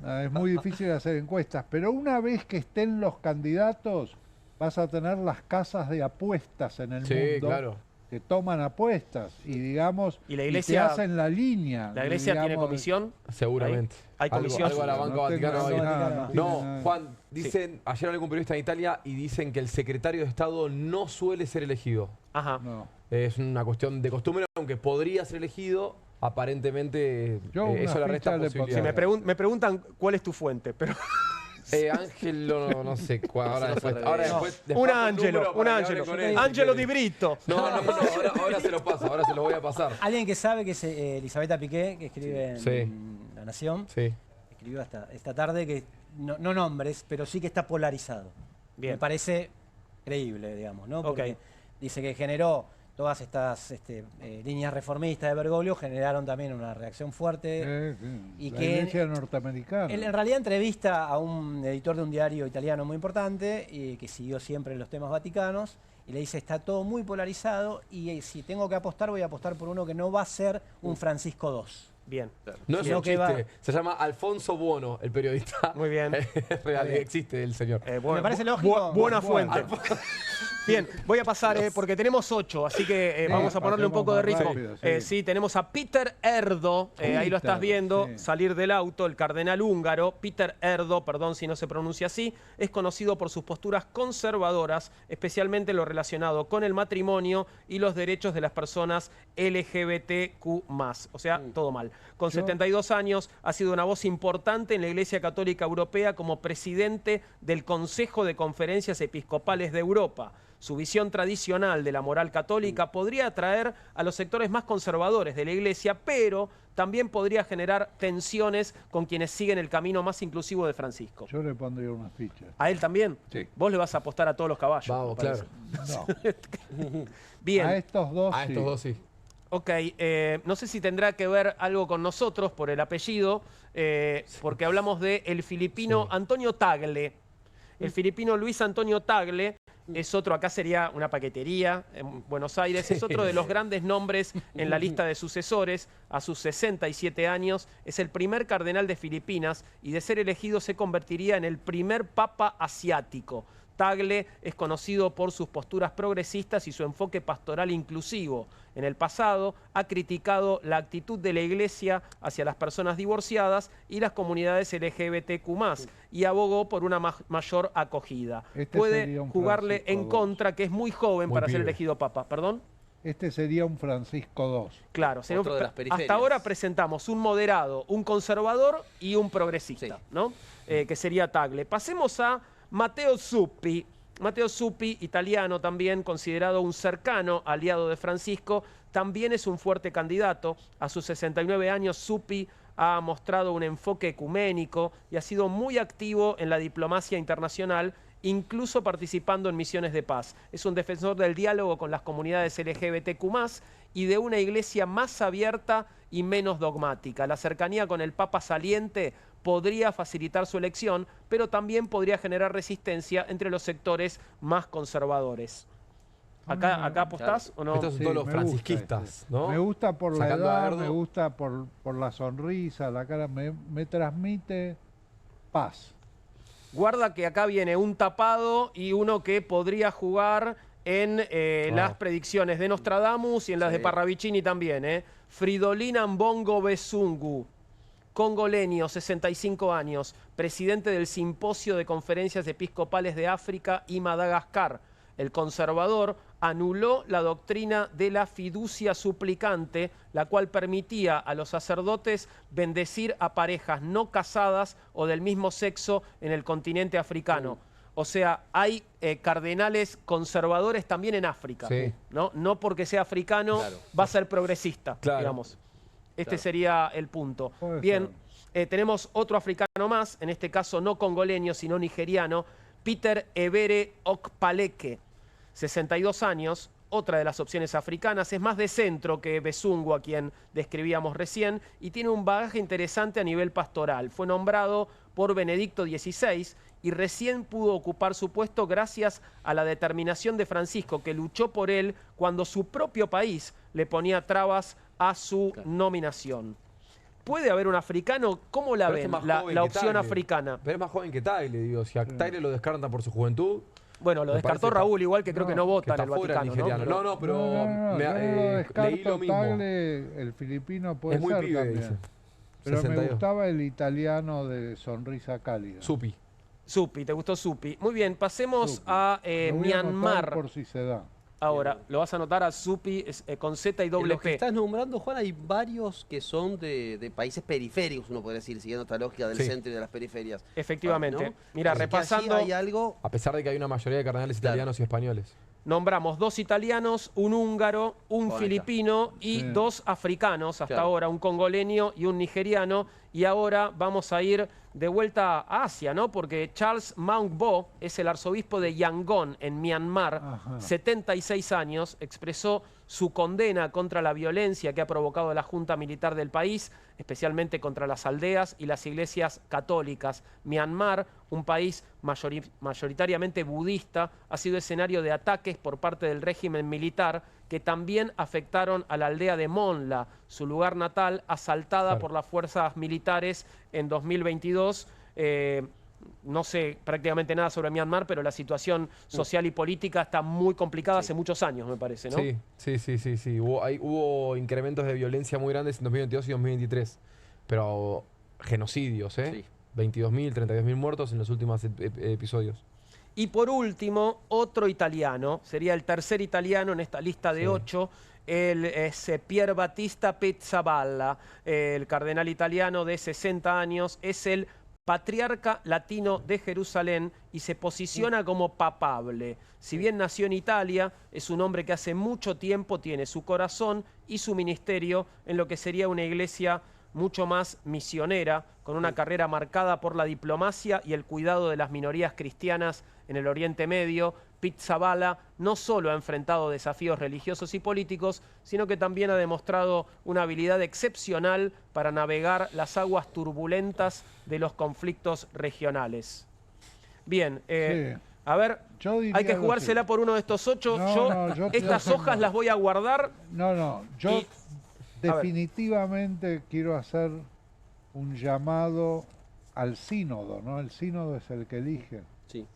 No, es muy difícil hacer encuestas. Pero una vez que estén los candidatos, vas a tener las casas de apuestas en el Sí, mundo claro. que toman apuestas y digamos ¿Y la te iglesia- hacen la línea. ¿La iglesia tiene digamos, comisión? Seguramente. Hay comisión. Algo a la banca no tengo vaticana. nada, va a ir. no tiene No, nada. Juan, dicen, ayer hablé con un periodista en Italia y dicen que el secretario de Estado no suele ser elegido. Ajá. No. Es una cuestión de costumbre, aunque podría ser elegido, aparentemente Yo una eso le resta ficha le Sí, posibilidades. me preguntan cuál es tu fuente, pero... Ángel, no sé cuál. Ahora después. Ahora después Un paso el Ángelo, número un para que Ángelo. hablen con él, si Ángelo Di quiere. Brito. No, ahora se lo paso, ahora se lo voy a pasar. Alguien que sabe que es Elisabetta Piqué, que escribe en Sí. La Nación, Sí. escribió esta tarde que no nombres, pero sí que está polarizado. Bien. Me parece creíble, digamos, ¿no? Porque Ok. dice que generó todas estas líneas reformistas de Bergoglio, generaron también una reacción fuerte. Y la que iglesia norteamericana. Él en realidad entrevista a un editor de un diario italiano muy importante y que siguió siempre los temas vaticanos y le dice está todo muy polarizado y si tengo que apostar voy a apostar por uno que no va a ser un Francisco II. Bien. No es Sino un que va- chiste. Se llama Alfonso Buono, el periodista. Muy bien. Es real, existe el señor. Bueno, parece lógico. Buena Bueno. fuente. Bien, voy a pasar, porque tenemos 8, así que vamos a ponerle un pasemos poco de más ritmo. rápido, sí. Sí, tenemos a Peter Erdo, ahí lo estás Peter, viendo, sí. salir del auto, el cardenal húngaro. Peter Erdo, perdón si no se pronuncia así, es conocido por sus posturas conservadoras, especialmente en lo relacionado con el matrimonio y los derechos de las personas LGBTQ+. O sea, todo mal. Con 72 años, ha sido una voz importante en la Iglesia Católica Europea como presidente del Consejo de Conferencias Episcopales de Europa. Su visión tradicional de la moral católica podría atraer a los sectores más conservadores de la Iglesia, pero también podría generar tensiones con quienes siguen el camino más inclusivo de Francisco. Yo le pondría unas fichas. ¿A él también? Sí. Vos le vas a apostar a todos los caballos. Vamos, me parece. claro. No. Bien. A estos dos A sí. estos dos sí. Ok, no sé si tendrá que ver algo con nosotros por el apellido, porque hablamos de el filipino Sí. Antonio Tagle. El filipino Luis Antonio Tagle es otro, acá sería una paquetería en Buenos Aires, es otro de los grandes nombres en la lista de sucesores. A sus 67 años es el primer cardenal de Filipinas y de ser elegido se convertiría en el primer papa asiático. Tagle es conocido por sus posturas progresistas y su enfoque pastoral inclusivo. En el pasado ha criticado la actitud de la Iglesia hacia las personas divorciadas y las comunidades LGBTQ+, y abogó por una mayor acogida. Este Puede sería un jugarle Francisco en II. contra, que es muy joven Muy para ser pibe. elegido papa. ¿Perdón? Este sería un Francisco II. Claro, sería Otro de las periferias. hasta ahora presentamos un moderado, un conservador y un progresista, Sí. ¿no? Que sería Tagle. Pasemos a Matteo Zuppi. Matteo Zuppi, italiano también, considerado un cercano aliado de Francisco, también es un fuerte candidato. A sus 69 años, Zuppi ha mostrado un enfoque ecuménico y ha sido muy activo en la diplomacia internacional, incluso participando en misiones de paz. Es un defensor del diálogo con las comunidades LGBTQ+, y de una iglesia más abierta y menos dogmática. La cercanía con el Papa saliente podría facilitar su elección, pero también podría generar resistencia entre los sectores más conservadores. ¿Acá apostás o no? Estos son Sí, todos los me gusta francisquistas, ¿no? Me gusta por la Sacando a edad, Erdo. me gusta por la sonrisa, la cara, me transmite paz. Guarda que acá viene un tapado y uno que podría jugar en las predicciones de Nostradamus y en las de Parravicini también. Fridolin Ambongo Besungu, congoleño, 65 años, presidente del Simposio de Conferencias Episcopales de África y Madagascar. El conservador anuló la doctrina de la fiducia suplicante, la cual permitía a los sacerdotes bendecir a parejas no casadas o del mismo sexo en el continente africano. O sea, hay cardenales conservadores también en África. Sí. No porque sea africano va a ser progresista, digamos. Este sería el punto. Puede Bien, tenemos otro africano más, en este caso no congoleño, sino nigeriano, Peter Ebere Okpaleke, 62 años, otra de las opciones africanas, es más de centro que Besungu, a quien describíamos recién, y tiene un bagaje interesante a nivel pastoral. Fue nombrado por Benedicto XVI y recién pudo ocupar su puesto gracias a la determinación de Francisco, que luchó por él cuando su propio país le ponía trabas a su nominación. ¿Puede haber un africano? ¿Cómo la Pero este ven, es más joven la que opción Tagle. africana? Pero es más joven que Tagle, digo. Si a Tagle lo descartan por su juventud... Bueno, lo me descartó parece Raúl, igual que creo que no que vota en está el fuera el Vaticano, nigeriano. ¿no? No, pero yo no lo descarto, leí lo mismo. Tagle, el filipino puede Es muy ser pibe, también. dice. Pero 62. me gustaba el italiano de sonrisa cálida. Supi. Supi, ¿te gustó Supi? Muy bien, pasemos Supi. a Lo voy a anotar Myanmar. por si se da. Ahora, lo vas a anotar a Supi con Z y En doble los que P. estás nombrando, Juan, hay varios que son de países periféricos, uno podría decir, siguiendo esta lógica del Sí. centro y de las periferias. Efectivamente. ¿No? Mira, Así que repasando, allí hay algo. A pesar de que hay una mayoría de cardenales Claro. italianos y españoles. nombramos 2 italianos, un húngaro, un Ahí está. filipino y Sí. 2 africanos hasta Claro. ahora, un congoleño y un nigeriano. Y ahora vamos a ir de vuelta a Asia, ¿no? Porque Charles Maungbo es el arzobispo de Yangon, en Myanmar, Ajá. 76 años, expresó su condena contra la violencia que ha provocado la junta militar del país, especialmente contra las aldeas y las iglesias católicas. Myanmar, un país mayoritariamente budista, ha sido escenario de ataques por parte del régimen militar que también afectaron a la aldea de Monla, su lugar natal, asaltada Claro. por las fuerzas militares en 2022. No sé prácticamente nada sobre Myanmar, pero la situación social y política está muy complicada hace muchos años, me parece, ¿no? Sí. Hubo incrementos de violencia muy grandes en 2022 y 2023. Pero genocidios, ¿eh? Sí. 22.000, 32.000 muertos en los últimos episodios. Y por último, otro italiano, sería el tercer italiano en esta lista de Sí. 8, es Pier Battista Pizzaballa, el cardenal italiano de 60 años, es el patriarca latino de Jerusalén y se posiciona como papable. Si bien nació en Italia, es un hombre que hace mucho tiempo tiene su corazón y su ministerio en lo que sería una iglesia mucho más misionera, con una carrera marcada por la diplomacia y el cuidado de las minorías cristianas en el Oriente Medio. Pizzaballa no solo ha enfrentado desafíos religiosos y políticos, sino que también ha demostrado una habilidad excepcional para navegar las aguas turbulentas de los conflictos regionales. Bien, Sí. a ver, Yo diría hay que lo jugársela por uno de estos 8. No, Estas yo hojas no. las voy a guardar. No, yo Y- definitivamente quiero hacer un llamado al sínodo, ¿no? El sínodo es el que elige. Sí.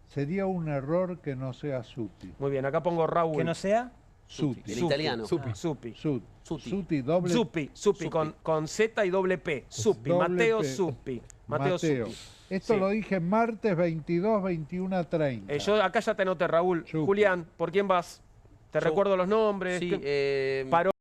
Sería un error que no sea Suti. Muy bien, acá pongo Raúl. Que no sea. Suti. El italiano. Supi. Supi. Suti. Suti, doble Supi Supi. con Z y doble P. Supi, Doble Mateo P. Supi. Mateo Supi. Esto Sí. lo dije martes 22, 21:30. Yo acá ya te anoté, Raúl. Supi. Julián, ¿por quién vas? Te Yo- recuerdo los nombres. Sí, Paró.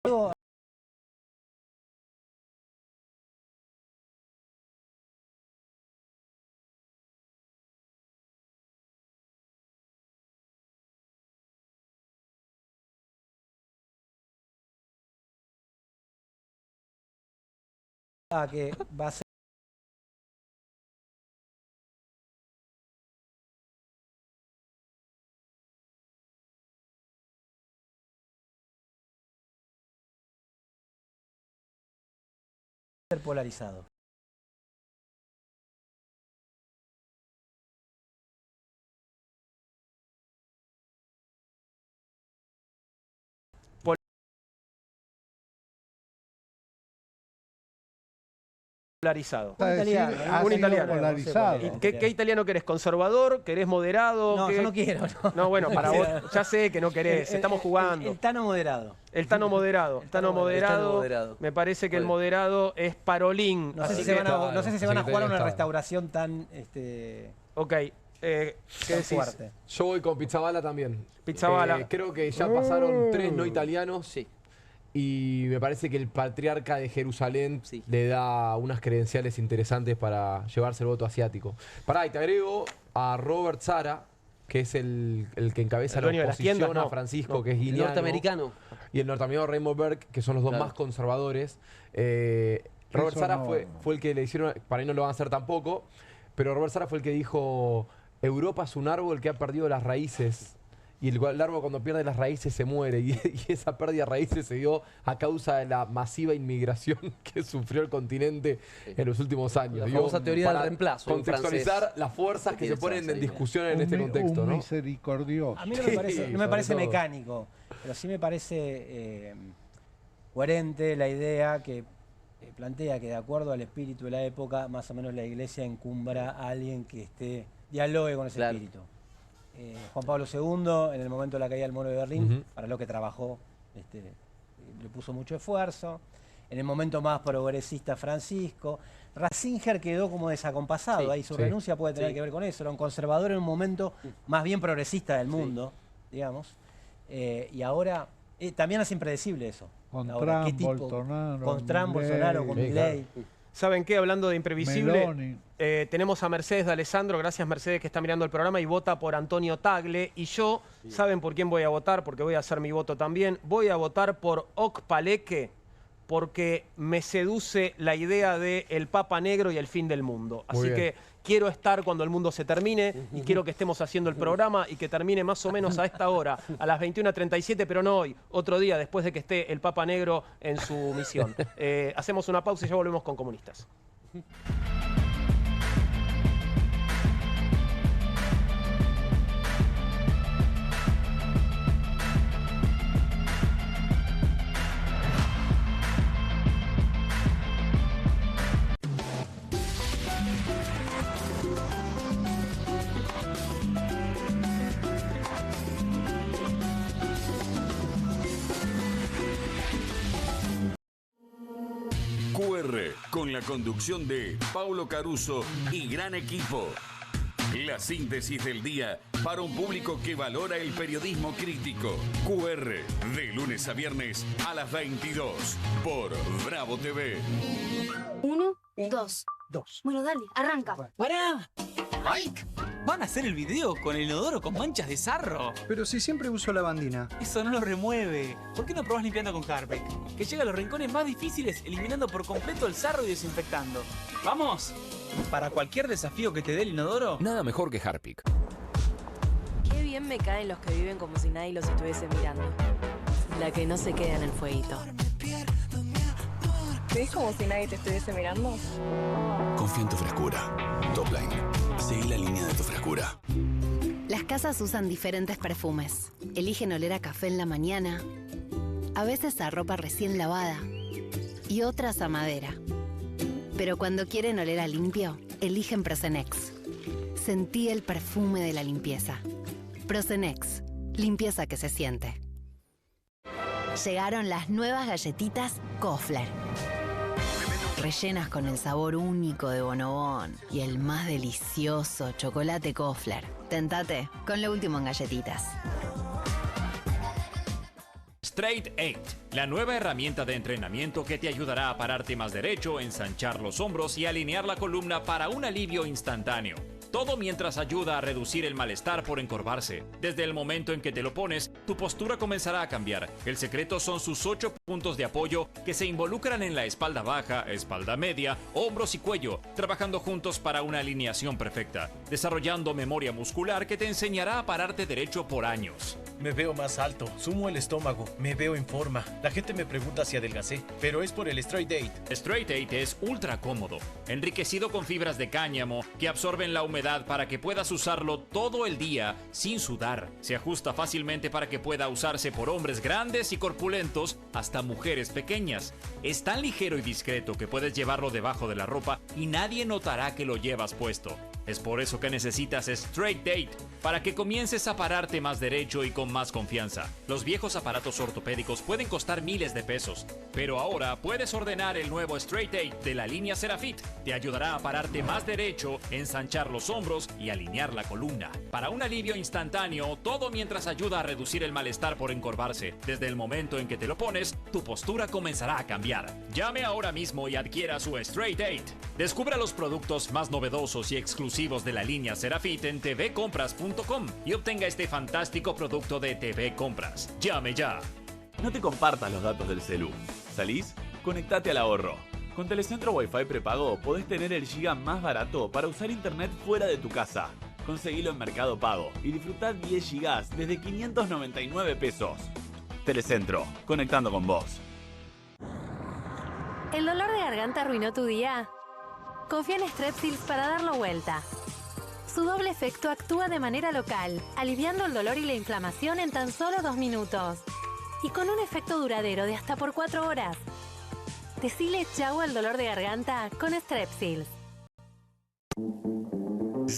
Luego, que va a ser polarizado. Polarizado. Está decir, italiano, ha un sido italiano. polarizado. ¿Y qué italiano querés? ¿Conservador? ¿Querés moderado? No, ¿Qué- yo no quiero. No, No, bueno, para vos, ya sé que no querés, estamos jugando. El Tano moderado. El Tano moderado. El Tano moderado. moderado. Me parece que el Bueno. moderado es Parolín. No sé así si se que, van a, no sé si se van a jugar a una Secretario de restauración tan ok. ¿Qué tan decís? fuerte. Yo voy con Pizzabala también. Pizzabala. Creo que ya pasaron 3 no italianos. Sí. Y me parece que el patriarca de Jerusalén Sí. le da unas credenciales interesantes para llevarse el voto asiático. Pará, y te agrego a Robert Sara, que es el que encabeza El la dueño de las oposición tiendas, no. a Francisco, No. que es El guineano. norteamericano. Y el norteamericano Raymond Burke, que son los dos Claro. más conservadores. Robert Eso Sara no- fue el que le hicieron, para mí no lo van a hacer tampoco, pero Robert Sara fue el que dijo, Europa es un árbol que ha perdido las raíces. Y el árbol cuando pierde las raíces se muere. Y esa pérdida de raíces se dio a causa de la masiva inmigración que sufrió el continente en los últimos años. La Digo, famosa teoría del para reemplazo, en contextualizar francés. las fuerzas que se Piensa, ponen en sí. discusión en este Un contexto, ¿no? misericordioso. A mí no me parece, no me sobre parece todo. mecánico, pero sí me parece coherente la idea que plantea que de acuerdo al espíritu de la época, más o menos la iglesia encumbra a alguien que dialogue con ese Claro. espíritu. Juan Pablo II, en el momento de la caída del muro de Berlín, Ujú. para lo que trabajó, le puso mucho esfuerzo. En el momento más progresista, Francisco. Ratzinger quedó como desacompasado, Sí, ahí su sí. renuncia puede tener Sí. que ver con eso. Era un conservador en un momento más bien progresista del mundo, digamos. Y ahora también es impredecible eso. Con Ahora, ¿qué Trump, tipo? Bolsonaro, Con Trump, Milei. Bolsonaro, con Sí, Milei. ¿Saben qué? Hablando de imprevisible, Meloni. tenemos a Mercedes de Alessandro. Gracias, Mercedes, que está mirando el programa y vota por Antonio Tagle. Y yo, ¿saben por quién voy a votar? Porque voy a hacer mi voto también. Voy a votar por Okpaleke porque me seduce la idea de el Papa Negro y el fin del mundo. Muy Así bien. que quiero estar cuando el mundo se termine y quiero que estemos haciendo el programa y que termine más o menos a esta hora, a las 21:37, pero no hoy, otro día después de que esté el Papa Negro en su misión. Hacemos una pausa y ya volvemos con Comunistas. QR, con la conducción de Paulo Caruso y gran equipo. La síntesis del día para un público que valora el periodismo crítico. QR, de lunes a viernes a las 22 por Bravo TV. 1, 2. Bueno, dale, arranca. ¡Pará! ¡Mike! ¿Van a hacer el video con el inodoro con manchas de sarro? Pero si siempre uso lavandina. Eso no lo remueve. ¿Por qué no probás limpiando con Harpic? Que llega a los rincones más difíciles eliminando por completo el sarro y desinfectando. ¡Vamos! Para cualquier desafío que te dé el inodoro, Nada mejor que Harpic. Qué bien me caen los que viven como si nadie los estuviese mirando. La que no se queda en el fueguito. ¿Ves como si nadie te estuviese mirando? Confía en tu frescura. Topline. Seguí la línea de tu frescura. Las casas usan diferentes perfumes. Eligen oler a café en la mañana, a veces a ropa recién lavada y otras a madera. Pero cuando quieren oler a limpio, eligen Prosenex. Sentí el perfume de la limpieza. Prosenex, limpieza que se siente. Llegaron las nuevas galletitas Kofler. Rellenas con el sabor único de Bonobón y el más delicioso chocolate Kofler. Tentate con lo último en galletitas. Straight 8, la nueva herramienta de entrenamiento que te ayudará a pararte más derecho, ensanchar los hombros y alinear la columna para un alivio instantáneo. Todo mientras ayuda a reducir el malestar por encorvarse. Desde el momento en que te lo pones, tu postura comenzará a cambiar. El secreto son sus 8 puntos de apoyo que se involucran en la espalda baja, espalda media, hombros y cuello, trabajando juntos para una alineación perfecta, desarrollando memoria muscular que te enseñará a pararte derecho por años. Me veo más alto, sumo el estómago, me veo en forma. La gente me pregunta si adelgacé, pero es por el Straight 8. Straight 8 es ultra cómodo, enriquecido con fibras de cáñamo que absorben la humedad para que puedas usarlo todo el día sin sudar. Se ajusta fácilmente para que pueda usarse por hombres grandes y corpulentos hasta mujeres pequeñas. Es tan ligero y discreto que puedes llevarlo debajo de la ropa y nadie notará que lo llevas puesto. Es por eso que necesitas Straight 8, para que comiences a pararte más derecho y con más confianza. Los viejos aparatos ortopédicos pueden costar miles de pesos, pero ahora puedes ordenar el nuevo Straight 8 de la línea Serafit. Te ayudará a pararte más derecho, ensanchar los hombros y alinear la columna. Para un alivio instantáneo, todo mientras ayuda a reducir el malestar por encorvarse. Desde el momento en que te lo pones, tu postura comenzará a cambiar. Llame ahora mismo y adquiera su Straight 8. Descubra los productos más novedosos y exclusivos de la línea Serafit en tvcompras.com y obtenga este fantástico producto de TV Compras. Llame ya. No te compartas los datos del celu. ¿Salís? Conectate al ahorro. Con Telecentro Wi-Fi prepago podés tener el giga más barato para usar internet fuera de tu casa. Conseguilo en Mercado Pago y disfrutá 10 gigas desde 599 pesos. Telecentro, conectando con vos. ¿El dolor de garganta arruinó tu día? Confía en Strepsils para darlo vuelta. Su doble efecto actúa de manera local, aliviando el dolor y la inflamación en tan solo 2 minutos. Y con un efecto duradero de hasta por 4 horas. Decile chau al dolor de garganta con Strepsils.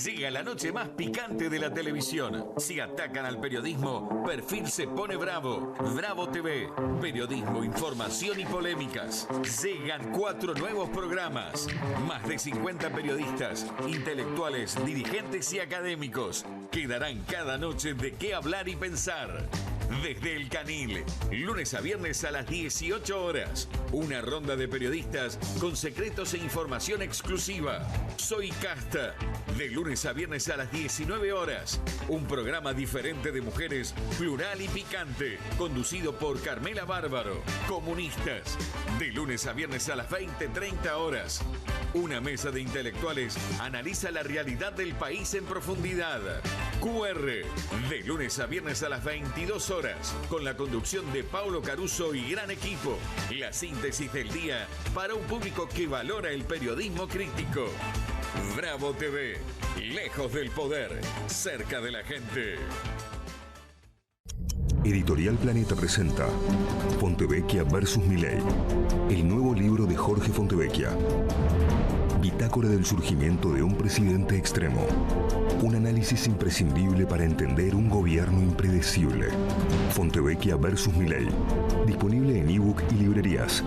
Llega la noche más picante de la televisión. Si atacan al periodismo, Perfil se pone bravo. Bravo TV. Periodismo, información y polémicas. Llegan 4 nuevos programas. Más de 50 periodistas, intelectuales, dirigentes y académicos que darán cada noche de qué hablar y pensar. Desde El Canil, lunes a viernes a las 18 horas. Una ronda de periodistas con secretos e información exclusiva. Soy Casta. De lunes a viernes a las 19 horas. Un programa diferente de mujeres, plural y picante. Conducido por Carmela Bárbaro. Comunistas. De lunes a viernes a las 20:30 horas. Una mesa de intelectuales analiza la realidad del país en profundidad. QR. De lunes a viernes a las 22 horas. Con la conducción de Paulo Caruso y gran equipo. La síntesis del día para un público que valora el periodismo crítico. Bravo TV. Lejos del poder. Cerca de la gente. Editorial Planeta presenta Fontevecchia vs. Milei, el nuevo libro de Jorge Fontevecchia. Bitácora del surgimiento de un presidente extremo. Un análisis imprescindible para entender un gobierno impredecible. Fontevecchia vs. Milei. Disponible en ebook y librerías.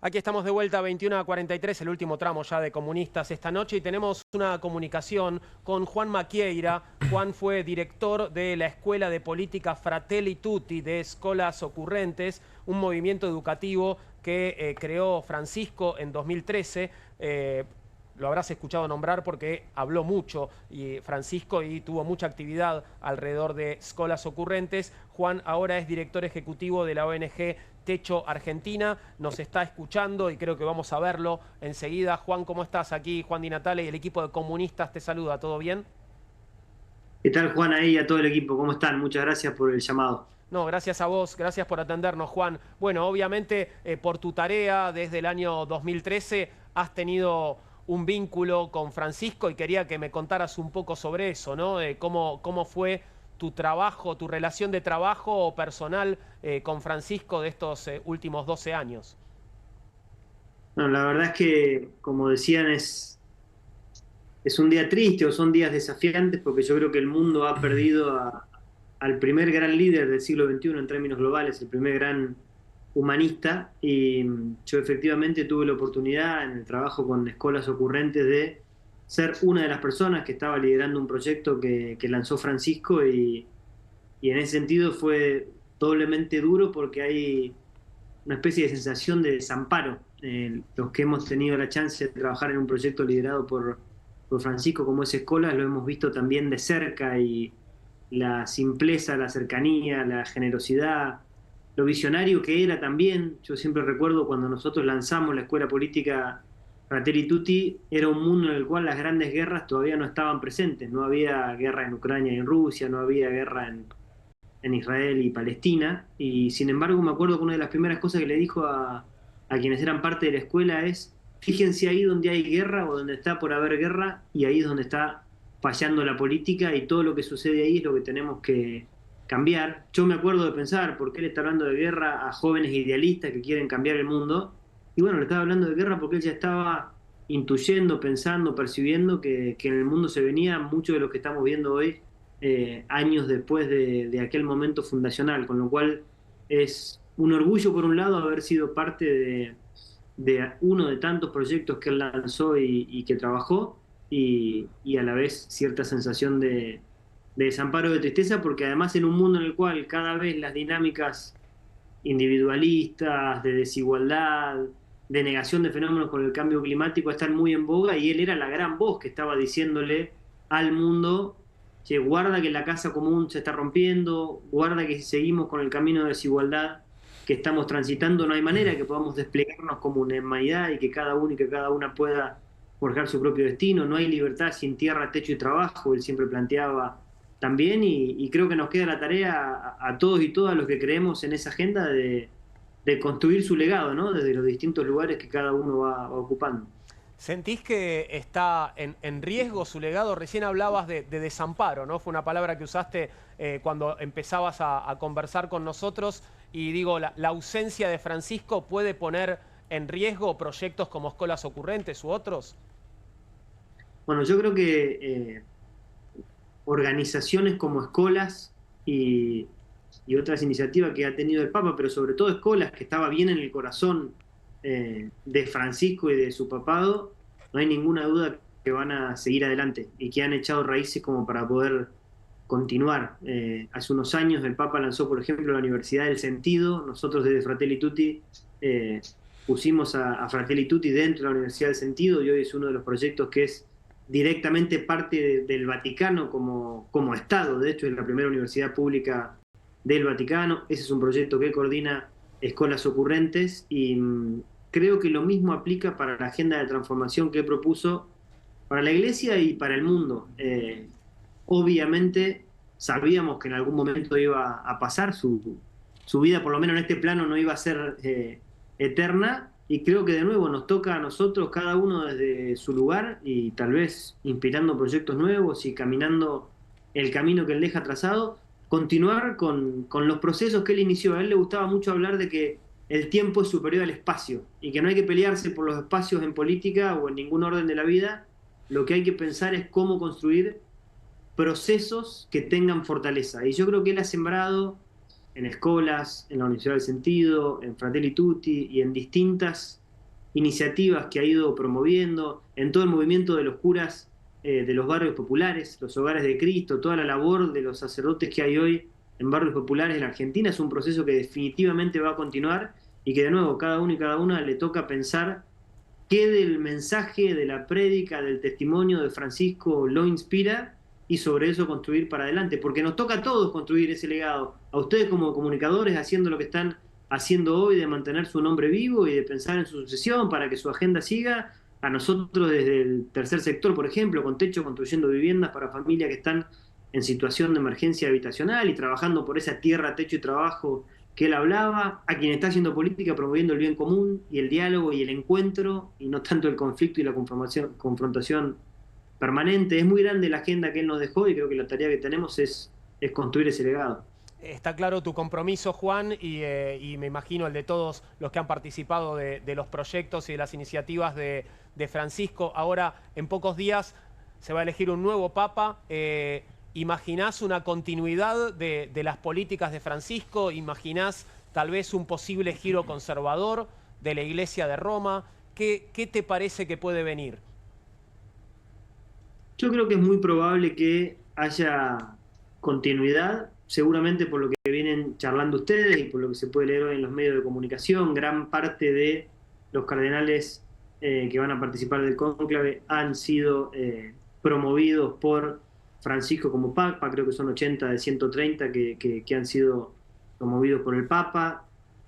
Aquí estamos de vuelta a 21:43, el último tramo ya de Comunistas esta noche, y tenemos una comunicación con Juan Maquieira. Juan fue director de la Escuela de Política Fratelli Tutti de Escolas Ocurrentes, un movimiento educativo que creó Francisco en 2013. Lo habrás escuchado nombrar porque habló mucho Francisco y tuvo mucha actividad alrededor de Escolas Ocurrentes. Juan ahora es director ejecutivo de la ONG Techo Argentina, nos está escuchando y creo que vamos a verlo enseguida. Juan, ¿cómo estás? Aquí Juan Di Natale y el equipo de Comunistas te saluda, ¿todo bien? ¿Qué tal, Juan, ahí, a todo el equipo? ¿Cómo están? Muchas gracias por el llamado. No, gracias a vos, gracias por atendernos, Juan. Bueno, obviamente por tu tarea desde el año 2013 has tenido un vínculo con Francisco y quería que me contaras un poco sobre eso, ¿no? ¿Cómo fue tu trabajo, tu relación de trabajo o personal con Francisco de estos últimos 12 años? No, la verdad es que, como decían, es un día triste o son días desafiantes porque yo creo que el mundo ha perdido al primer gran líder del siglo XXI en términos globales, el primer gran humanista, y yo efectivamente tuve la oportunidad en el trabajo con Escolas Ocurrentes de ser una de las personas que estaba liderando un proyecto que lanzó Francisco y en ese sentido fue doblemente duro porque hay una especie de sensación de desamparo. Los que hemos tenido la chance de trabajar en un proyecto liderado por Francisco como es Escolas, lo hemos visto también de cerca y la simpleza, la cercanía, la generosidad, lo visionario que era también. Yo siempre recuerdo cuando nosotros lanzamos la escuela política Fratelli Tutti, era un mundo en el cual las grandes guerras todavía no estaban presentes. No había guerra en Ucrania y en Rusia, no había guerra en Israel y Palestina. Y sin embargo me acuerdo que una de las primeras cosas que le dijo a quienes eran parte de la escuela es: fíjense ahí donde hay guerra o donde está por haber guerra, y ahí es donde está fallando la política, y todo lo que sucede ahí es lo que tenemos que cambiar. Yo me acuerdo de pensar, ¿por qué le está hablando de guerra a jóvenes idealistas que quieren cambiar el mundo? Y bueno, le estaba hablando de guerra porque él ya estaba intuyendo, pensando, percibiendo que en el mundo se venía mucho de lo que estamos viendo hoy, años después de aquel momento fundacional, con lo cual es un orgullo por un lado haber sido parte de uno de tantos proyectos que él lanzó y que trabajó, y a la vez cierta sensación de desamparo, de tristeza, porque además en un mundo en el cual cada vez las dinámicas individualistas, de desigualdad, de negación de fenómenos con el cambio climático están muy en boga, y él era la gran voz que estaba diciéndole al mundo: che, guarda que la casa común se está rompiendo, guarda que si seguimos con el camino de desigualdad que estamos transitando, no hay manera que podamos desplegarnos como una humanidad y que cada uno y que cada una pueda forjar su propio destino. No hay libertad sin tierra, techo y trabajo, él siempre planteaba también, y creo que nos queda la tarea a todos y todas los que creemos en esa agenda de construir su legado, ¿no? Desde los distintos lugares que cada uno va ocupando. ¿Sentís que está en riesgo su legado? Recién hablabas de desamparo, ¿no? Fue una palabra que usaste cuando empezabas a conversar con nosotros, y digo, la ausencia de Francisco puede poner en riesgo proyectos como Escolas Ocurrentes u otros. Bueno, yo creo que organizaciones como Escolas y otras iniciativas que ha tenido el Papa, pero sobre todo Escolas, que estaba bien en el corazón de Francisco y de su papado, no hay ninguna duda que van a seguir adelante y que han echado raíces como para poder continuar. Hace unos años el Papa lanzó, por ejemplo, la Universidad del Sentido. Nosotros desde Fratelli Tutti pusimos a Fratelli Tutti dentro de la Universidad del Sentido, y hoy es uno de los proyectos que es directamente parte del Vaticano como Estado. De hecho, es la primera universidad pública del Vaticano. Ese es un proyecto que coordina Escolas Ocurrentes, y creo que lo mismo aplica para la agenda de transformación que propuso para la Iglesia y para el mundo. Obviamente sabíamos que en algún momento iba a pasar, su vida, por lo menos en este plano, no iba a ser eterna, y creo que de nuevo nos toca a nosotros, cada uno desde su lugar, y tal vez inspirando proyectos nuevos y caminando el camino que él deja trazado, continuar con los procesos que él inició. A él le gustaba mucho hablar de que el tiempo es superior al espacio y que no hay que pelearse por los espacios en política o en ningún orden de la vida. Lo que hay que pensar es cómo construir procesos que tengan fortaleza. Y yo creo que él ha sembrado en Escolas, en la Universidad del Sentido, en Fratelli Tutti y en distintas iniciativas que ha ido promoviendo, en todo el movimiento de los curas de los barrios populares, los hogares de Cristo, toda la labor de los sacerdotes que hay hoy en barrios populares en la Argentina. Es un proceso que definitivamente va a continuar, y que de nuevo cada uno y cada una le toca pensar qué del mensaje, de la prédica, del testimonio de Francisco lo inspira, y sobre eso construir para adelante, porque nos toca a todos construir ese legado. A ustedes como comunicadores haciendo lo que están haciendo hoy, de mantener su nombre vivo y de pensar en su sucesión para que su agenda siga. A nosotros desde el tercer sector, por ejemplo, con Techo, construyendo viviendas para familias que están en situación de emergencia habitacional y trabajando por esa tierra, techo y trabajo que él hablaba. A quien está haciendo política, promoviendo el bien común y el diálogo y el encuentro, y no tanto el conflicto y la confrontación permanente. Es muy grande la agenda que él nos dejó, y creo que la tarea que tenemos es construir ese legado. Está claro tu compromiso, Juan, y me imagino el de todos los que han participado de los proyectos y de las iniciativas de Francisco. Ahora, en pocos días, se va a elegir un nuevo papa. ¿Imaginás una continuidad de las políticas de Francisco? ¿Imaginás tal vez un posible giro conservador de la Iglesia de Roma? ¿Qué te parece que puede venir? Yo creo que es muy probable que haya continuidad, seguramente por lo que vienen charlando ustedes y por lo que se puede leer hoy en los medios de comunicación. Gran parte de los cardenales que van a participar del cónclave han sido promovidos por Francisco como Papa. Creo que son 80 de 130 que han sido promovidos por el Papa.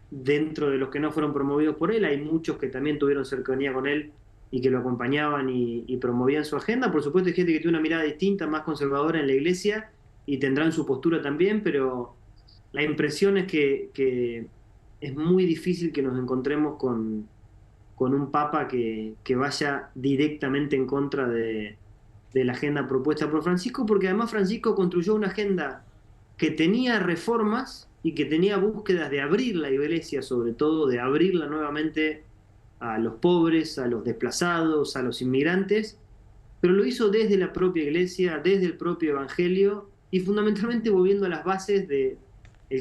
Dentro de los que no fueron promovidos por él, hay muchos que también tuvieron cercanía con él y que lo acompañaban y promovían su agenda. Por supuesto hay gente que tiene una mirada distinta, más conservadora en la Iglesia, y tendrán su postura también, pero la impresión es que es muy difícil que nos encontremos con un Papa que vaya directamente en contra de la agenda propuesta por Francisco, porque además Francisco construyó una agenda que tenía reformas y que tenía búsquedas de abrir la Iglesia, sobre todo de abrirla nuevamente a los pobres, a los desplazados, a los inmigrantes, pero lo hizo desde la propia Iglesia, desde el propio Evangelio, y fundamentalmente volviendo a las bases del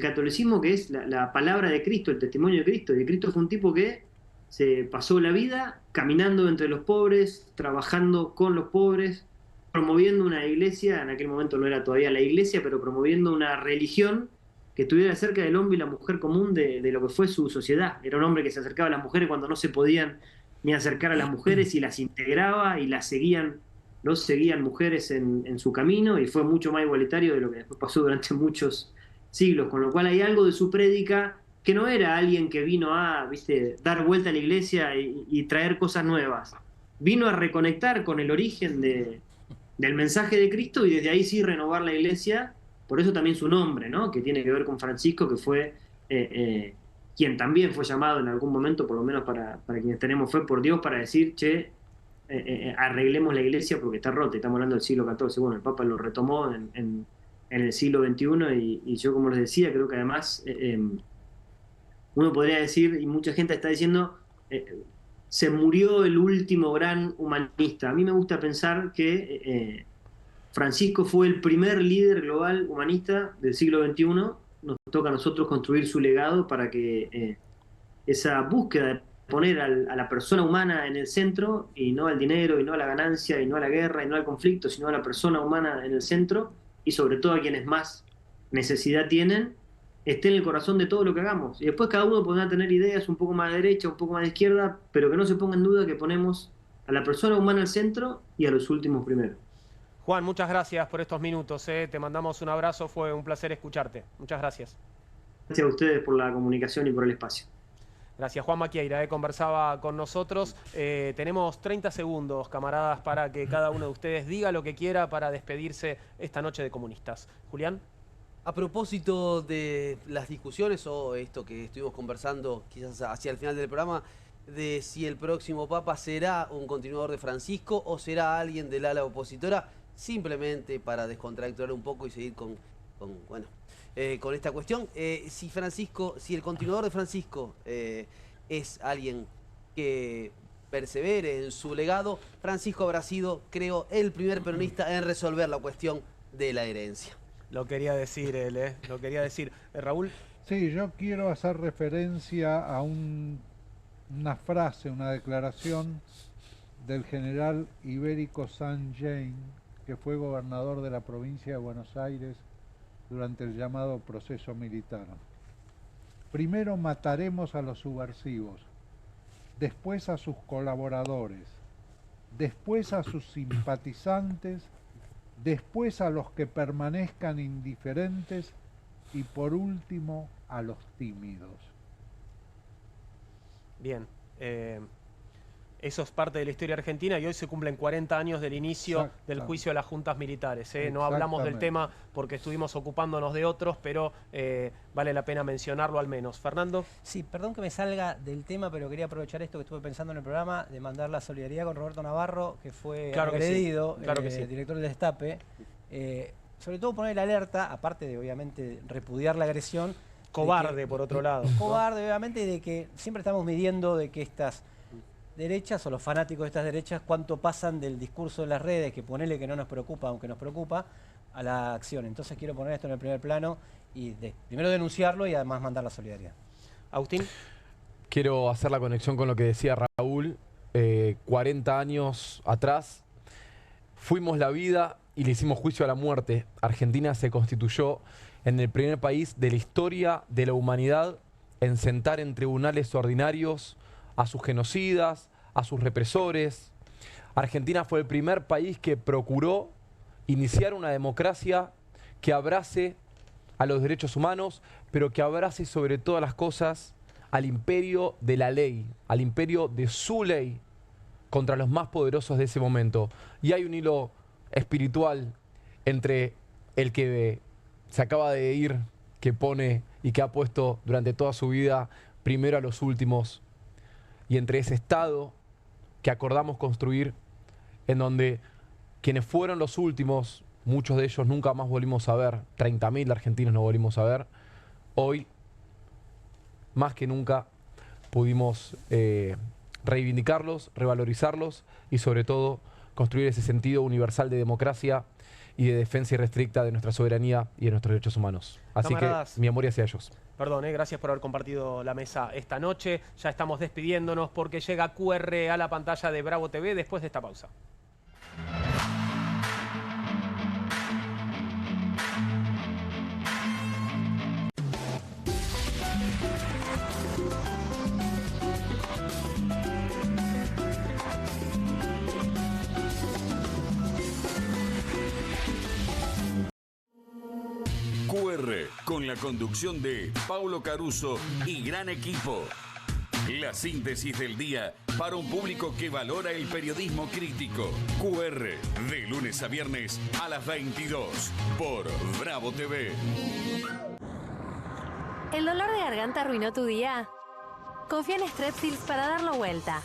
catolicismo, que es la palabra de Cristo, el testimonio de Cristo. Y Cristo fue un tipo que se pasó la vida caminando entre los pobres, trabajando con los pobres, promoviendo una iglesia, en aquel momento no era todavía la iglesia, pero promoviendo una religión que estuviera cerca del hombre y la mujer común de lo que fue su sociedad. Era un hombre que se acercaba a las mujeres cuando no se podían ni acercar a las mujeres, y las integraba y las seguían. Los seguían mujeres en su camino, y fue mucho más igualitario de lo que después pasó durante muchos siglos, con lo cual hay algo de su prédica que no era alguien que vino a dar vuelta a la iglesia y traer cosas nuevas. Vino a reconectar con el origen del mensaje de Cristo, y desde ahí sí renovar la iglesia. Por eso también su nombre, ¿no? Que tiene que ver con Francisco, que fue quien también fue llamado en algún momento, por lo menos para quienes tenemos fe por Dios, para decir, che, arreglemos la iglesia porque está rota. Estamos hablando del siglo XIV. Bueno, el Papa lo retomó en el siglo XXI, y yo, como les decía, creo que además uno podría decir, y mucha gente está diciendo, se murió el último gran humanista. A mí me gusta pensar que Francisco fue el primer líder global humanista del siglo XXI. Nos toca a nosotros construir su legado para que esa búsqueda de poner a la persona humana en el centro, y no al dinero, y no a la ganancia, y no a la guerra, y no al conflicto, sino a la persona humana en el centro, y sobre todo a quienes más necesidad tienen, esté en el corazón de todo lo que hagamos. Y después cada uno podrá tener ideas un poco más de derecha, un poco más de izquierda, pero que no se ponga en duda que ponemos a la persona humana al centro y a los últimos primero. Juan, muchas gracias por estos minutos. Te mandamos un abrazo, fue un placer escucharte. Muchas gracias. Gracias a ustedes por la comunicación y por el espacio. Gracias, Juan Maquieira, conversaba con nosotros. Tenemos 30 segundos, camaradas, para que cada uno de ustedes diga lo que quiera para despedirse esta noche de Comunistas. Julián. A propósito de las discusiones, o esto que estuvimos conversando quizás hacia el final del programa, de si el próximo Papa será un continuador de Francisco o será alguien del ala opositora, simplemente para descontracturar un poco y seguir con esta cuestión. Si el continuador de Francisco es alguien que persevere en su legado, Francisco habrá sido, creo, el primer peronista en resolver la cuestión de la herencia. Lo quería decir él, lo quería decir. Raúl. Sí, yo quiero hacer referencia a una frase, una declaración del general Ibérico San Jain, que fue gobernador de la provincia de Buenos Aires durante el llamado proceso militar. Primero mataremos a los subversivos, después a sus colaboradores, después a sus simpatizantes, después a los que permanezcan indiferentes y por último a los tímidos. Bien, eso es parte de la historia argentina, y hoy se cumplen 40 años del inicio del juicio de las juntas militares. No hablamos del tema porque estuvimos ocupándonos de otros, pero vale la pena mencionarlo al menos. Fernando. Sí, perdón que me salga del tema, pero quería aprovechar esto que estuve pensando en el programa, de mandar la solidaridad con Roberto Navarro, que fue agredido, claro que sí. Director del Destape. sobre todo poner la alerta, aparte de obviamente repudiar la agresión. Cobarde, por otro lado. Cobarde, obviamente, de que siempre estamos midiendo de que estas derechas o los fanáticos de estas derechas cuánto pasan del discurso en las redes, que ponele que no nos preocupa, aunque nos preocupa, a la acción. Entonces quiero poner esto en el primer plano y primero denunciarlo y además mandar la solidaridad. Agustín. Quiero hacer la conexión con lo que decía Raúl. 40 años atrás fuimos la vida y le hicimos juicio a la muerte. Argentina se constituyó en el primer país de la historia de la humanidad en sentar en tribunales ordinarios a sus genocidas, a sus represores. Argentina fue el primer país que procuró iniciar una democracia que abrace a los derechos humanos, pero que abrace sobre todas las cosas al imperio de la ley, al imperio de su ley contra los más poderosos de ese momento. Y hay un hilo espiritual entre el que se acaba de ir, que pone y que ha puesto durante toda su vida primero a los últimos, y entre ese Estado que acordamos construir, en donde quienes fueron los últimos, muchos de ellos nunca más volvimos a ver, 30.000 argentinos no volvimos a ver, hoy, más que nunca, pudimos reivindicarlos, revalorizarlos y sobre todo construir ese sentido universal de democracia y de defensa irrestricta de nuestra soberanía y de nuestros derechos humanos. Así Camaradas, que mi amor hacia ellos. Perdón, gracias por haber compartido la mesa esta noche. Ya estamos despidiéndonos porque llega QR a la pantalla de Bravo TV después de esta pausa. QR, con la conducción de Paulo Caruso y gran equipo. La síntesis del día para un público que valora el periodismo crítico. QR, de lunes a viernes a las 22 por Bravo TV. ¿El dolor de garganta arruinó tu día? Confía en Strepsils para darlo vuelta.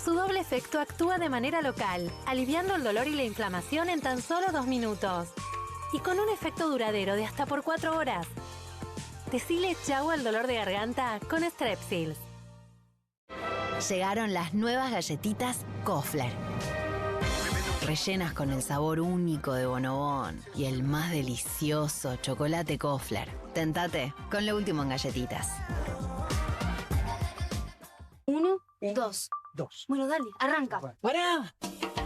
Su doble efecto actúa de manera local, aliviando el dolor y la inflamación en tan solo 2 minutos. Y con un efecto duradero de hasta por 4 horas. Decile chau al dolor de garganta con Strepsils. Llegaron las nuevas galletitas Kofler. Rellenas con el sabor único de Bonobón y el más delicioso chocolate Kofler. Tentate con lo último en galletitas. 1, 2. Bueno, dale, arranca. ¡Pará!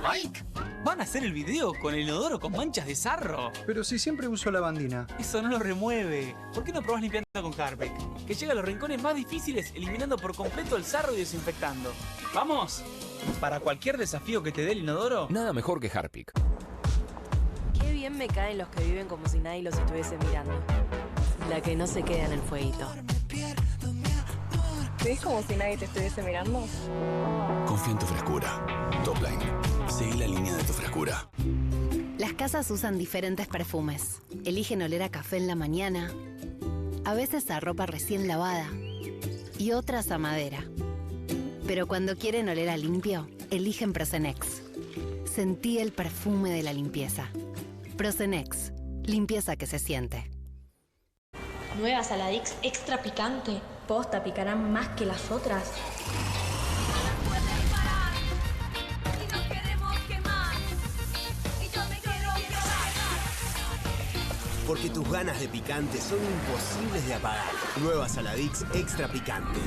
¡Mike! ¿Van a hacer el video con el inodoro con manchas de sarro? Pero si siempre uso lavandina. Eso no lo remueve. ¿Por qué no probás limpiando con Harpic? Que llega a los rincones más difíciles eliminando por completo el sarro y desinfectando. ¡Vamos! Para cualquier desafío que te dé el inodoro, nada mejor que Harpic. Qué bien me caen los que viven como si nadie los estuviese mirando. La que no se queda en el fueguito. ¿Ves como si nadie te estuviese mirando? Confía en tu frescura. Topline. Seguí la línea de tu frescura. Las casas usan diferentes perfumes. Eligen oler a café en la mañana, a veces a ropa recién lavada y otras a madera. Pero cuando quieren oler a limpio, eligen Prosenex. Sentí el perfume de la limpieza. Prosenex. Limpieza que se siente. Nueva Saladix extra picante. Posta, picarán más que las otras. Porque tus ganas de picante son imposibles de apagar. Nueva Saladix extra picante.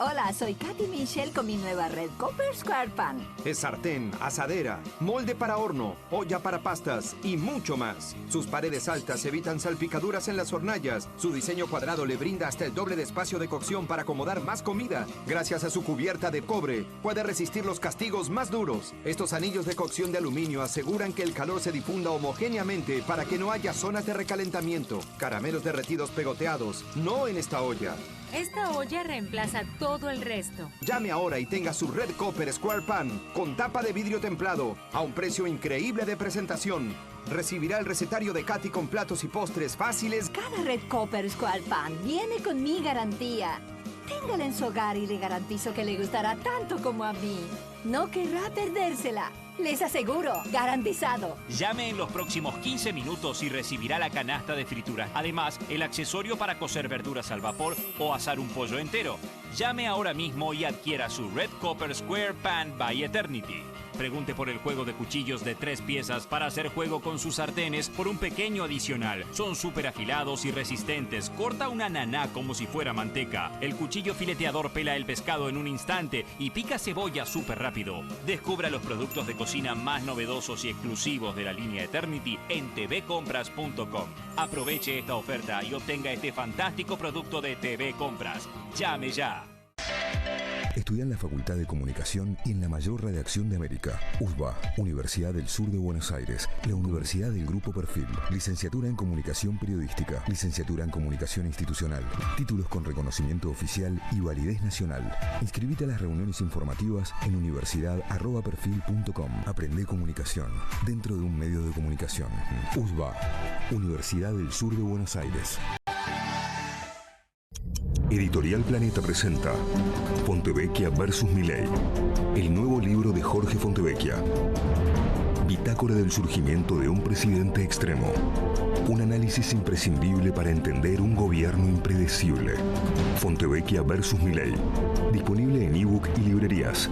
Hola, soy Katy Michelle con mi nueva Red Copper Square Pan. Es sartén, asadera, molde para horno, olla para pastas y mucho más. Sus paredes altas evitan salpicaduras en las hornallas. Su diseño cuadrado le brinda hasta el doble de espacio de cocción para acomodar más comida. Gracias a su cubierta de cobre, puede resistir los castigos más duros. Estos anillos de cocción de aluminio aseguran que el calor se difunda homogéneamente para que no haya zonas de recalentamiento. Caramelos derretidos pegoteados, no en esta olla. Esta olla reemplaza todo el resto. Llame ahora y tenga su Red Copper Square Pan con tapa de vidrio templado a un precio increíble de presentación. Recibirá el recetario de Katy con platos y postres fáciles. Cada Red Copper Square Pan viene con mi garantía. Téngala en su hogar y le garantizo que le gustará tanto como a mí. No querrá perdérsela. Les aseguro, garantizado. Llame en los próximos 15 minutos y recibirá la canasta de fritura. Además, el accesorio para cocer verduras al vapor o asar un pollo entero. Llame ahora mismo y adquiera su Red Copper Square Pan by Eternity. Pregunte por el juego de cuchillos de 3 piezas para hacer juego con sus sartenes por un pequeño adicional. Son súper afilados y resistentes. Corta una naná como si fuera manteca. El cuchillo fileteador pela el pescado en un instante y pica cebolla súper rápido. Descubra los productos de cocina más novedosos y exclusivos de la línea Eternity en tvcompras.com. Aproveche esta oferta y obtenga este fantástico producto de TV Compras. Llame ya. Estudia en la Facultad de Comunicación y en la mayor redacción de América. USBA, Universidad del Sur de Buenos Aires. La Universidad del Grupo Perfil. Licenciatura en Comunicación Periodística. Licenciatura en Comunicación Institucional. Títulos con reconocimiento oficial y validez nacional. Inscribite a las reuniones informativas en universidad@perfil.com. Aprende comunicación dentro de un medio de comunicación. USBA, Universidad del Sur de Buenos Aires. Editorial Planeta presenta Fontevecchia vs. Milei, el nuevo libro de Jorge Fontevecchia. Bitácora del surgimiento de un presidente extremo. Un análisis imprescindible para entender un gobierno impredecible. Fontevecchia vs. Milei. Disponible en ebook y librerías.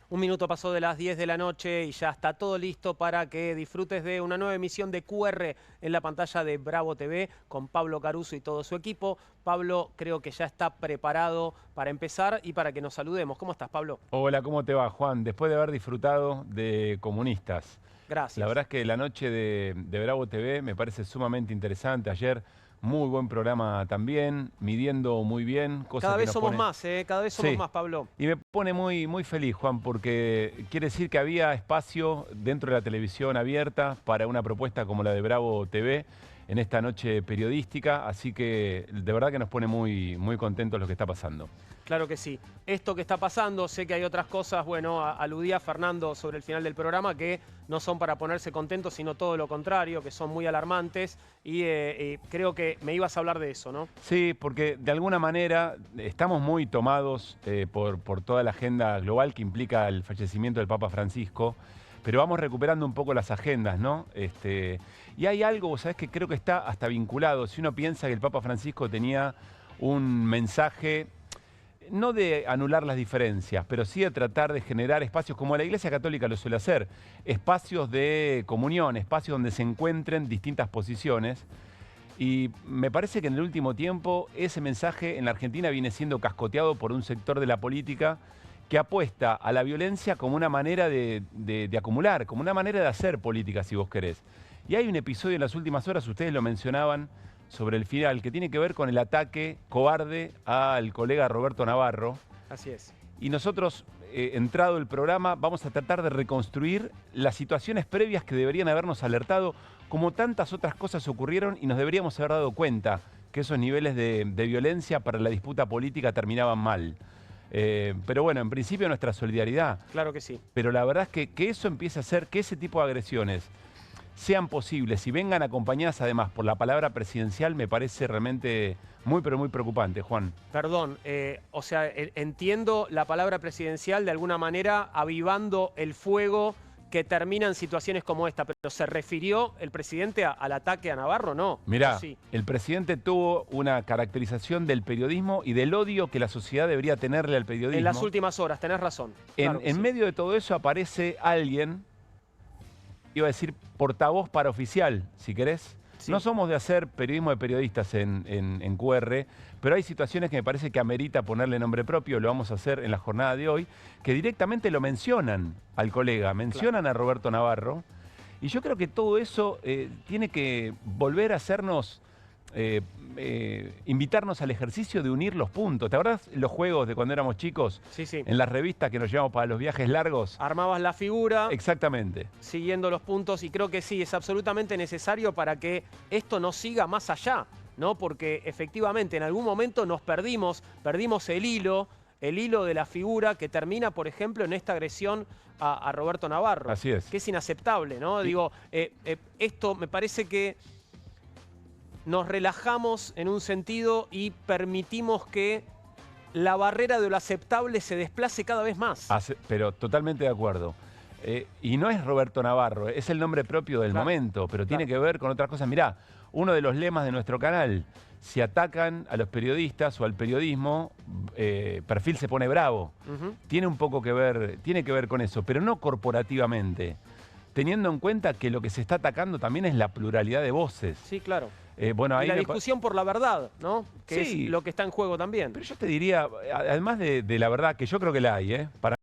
Un minuto pasó de las 10 de la noche y ya está todo listo para que disfrutes de una nueva emisión de QR en la pantalla de Bravo TV con Pablo Caruso y todo su equipo. Pablo, creo que ya está preparado para empezar y para que nos saludemos. ¿Cómo estás, Pablo? Hola, ¿cómo te va, Juan? Después de haber disfrutado de Comunistas. Gracias. La verdad es que la noche de Bravo TV me parece sumamente interesante. Ayer, muy buen programa también, midiendo muy bien. Cada vez somos más, cada vez somos más, Pablo. Y me pone muy, muy feliz, Juan, porque quiere decir que había espacio dentro de la televisión abierta para una propuesta como la de Bravo TV en esta noche periodística, así que de verdad que nos pone muy, muy contentos lo que está pasando. Claro que sí. Esto que está pasando, sé que hay otras cosas, bueno, aludía Fernando sobre el final del programa, que no son para ponerse contentos, sino todo lo contrario, que son muy alarmantes, y creo que me ibas a hablar de eso, ¿no? Sí, porque de alguna manera estamos muy tomados por toda la agenda global que implica el fallecimiento del Papa Francisco, pero vamos recuperando un poco las agendas, ¿no? Y hay algo, ¿sabes?, que creo que está hasta vinculado. Si uno piensa que el Papa Francisco tenía un mensaje, no de anular las diferencias, pero sí de tratar de generar espacios, como la Iglesia Católica lo suele hacer, espacios de comunión, espacios donde se encuentren distintas posiciones. Y me parece que en el último tiempo ese mensaje en la Argentina viene siendo cascoteado por un sector de la política que apuesta a la violencia como una manera de acumular, como una manera de hacer política, si vos querés. Y hay un episodio en las últimas horas, ustedes lo mencionaban, sobre el final, que tiene que ver con el ataque cobarde al colega Roberto Navarro. Así es. Y nosotros, entrado el programa, vamos a tratar de reconstruir las situaciones previas que deberían habernos alertado, como tantas otras cosas ocurrieron y nos deberíamos haber dado cuenta que esos niveles de violencia para la disputa política terminaban mal. Pero bueno, en principio nuestra solidaridad. Claro que sí. Pero la verdad es que eso empieza a hacer que ese tipo de agresiones sean posibles y vengan acompañadas además por la palabra presidencial, me parece realmente muy, pero muy preocupante, Juan. Perdón, o sea, entiendo la palabra presidencial de alguna manera avivando el fuego que termina en situaciones como esta, pero ¿se refirió el presidente al ataque a Navarro? No. Mirá, Sí. el presidente tuvo una caracterización del periodismo y del odio que la sociedad debería tenerle al periodismo. En las últimas horas, tenés razón. Claro que En sí. medio de todo eso aparece alguien, iba a decir portavoz paraoficial, si querés. Sí. No somos de hacer periodismo de periodistas en QR, pero hay situaciones que me parece que amerita ponerle nombre propio, lo vamos a hacer en la jornada de hoy, que directamente lo mencionan al colega, mencionan a Roberto Navarro, y yo creo que todo eso tiene que volver a hacernos, invitarnos al ejercicio de unir los puntos. ¿Te acuerdas los juegos de cuando éramos chicos? Sí, sí. En las revistas que nos llevamos para los viajes largos. Armabas la figura. Exactamente. Siguiendo los puntos, y creo que sí, es absolutamente necesario para que esto no siga más allá, ¿no? Porque efectivamente en algún momento nos perdimos el hilo de la figura que termina, por ejemplo, en esta agresión a Roberto Navarro. Así es. Que es inaceptable, ¿no? Digo, esto me parece que nos relajamos en un sentido y permitimos que la barrera de lo aceptable se desplace cada vez más. Pero totalmente de acuerdo. Y no es Roberto Navarro, es el nombre propio del momento, pero tiene que ver con otras cosas. Mirá, uno de los lemas de nuestro canal, si atacan a los periodistas o al periodismo, Perfil se pone bravo. Tiene un poco que ver, tiene que ver con eso, pero no corporativamente, teniendo en cuenta que lo que se está atacando también es la pluralidad de voces. Sí, claro. Bueno, ahí y la discusión por la verdad, ¿no? Que sí, es lo que está en juego también. Pero yo te diría, además de la verdad, que yo creo que la hay, para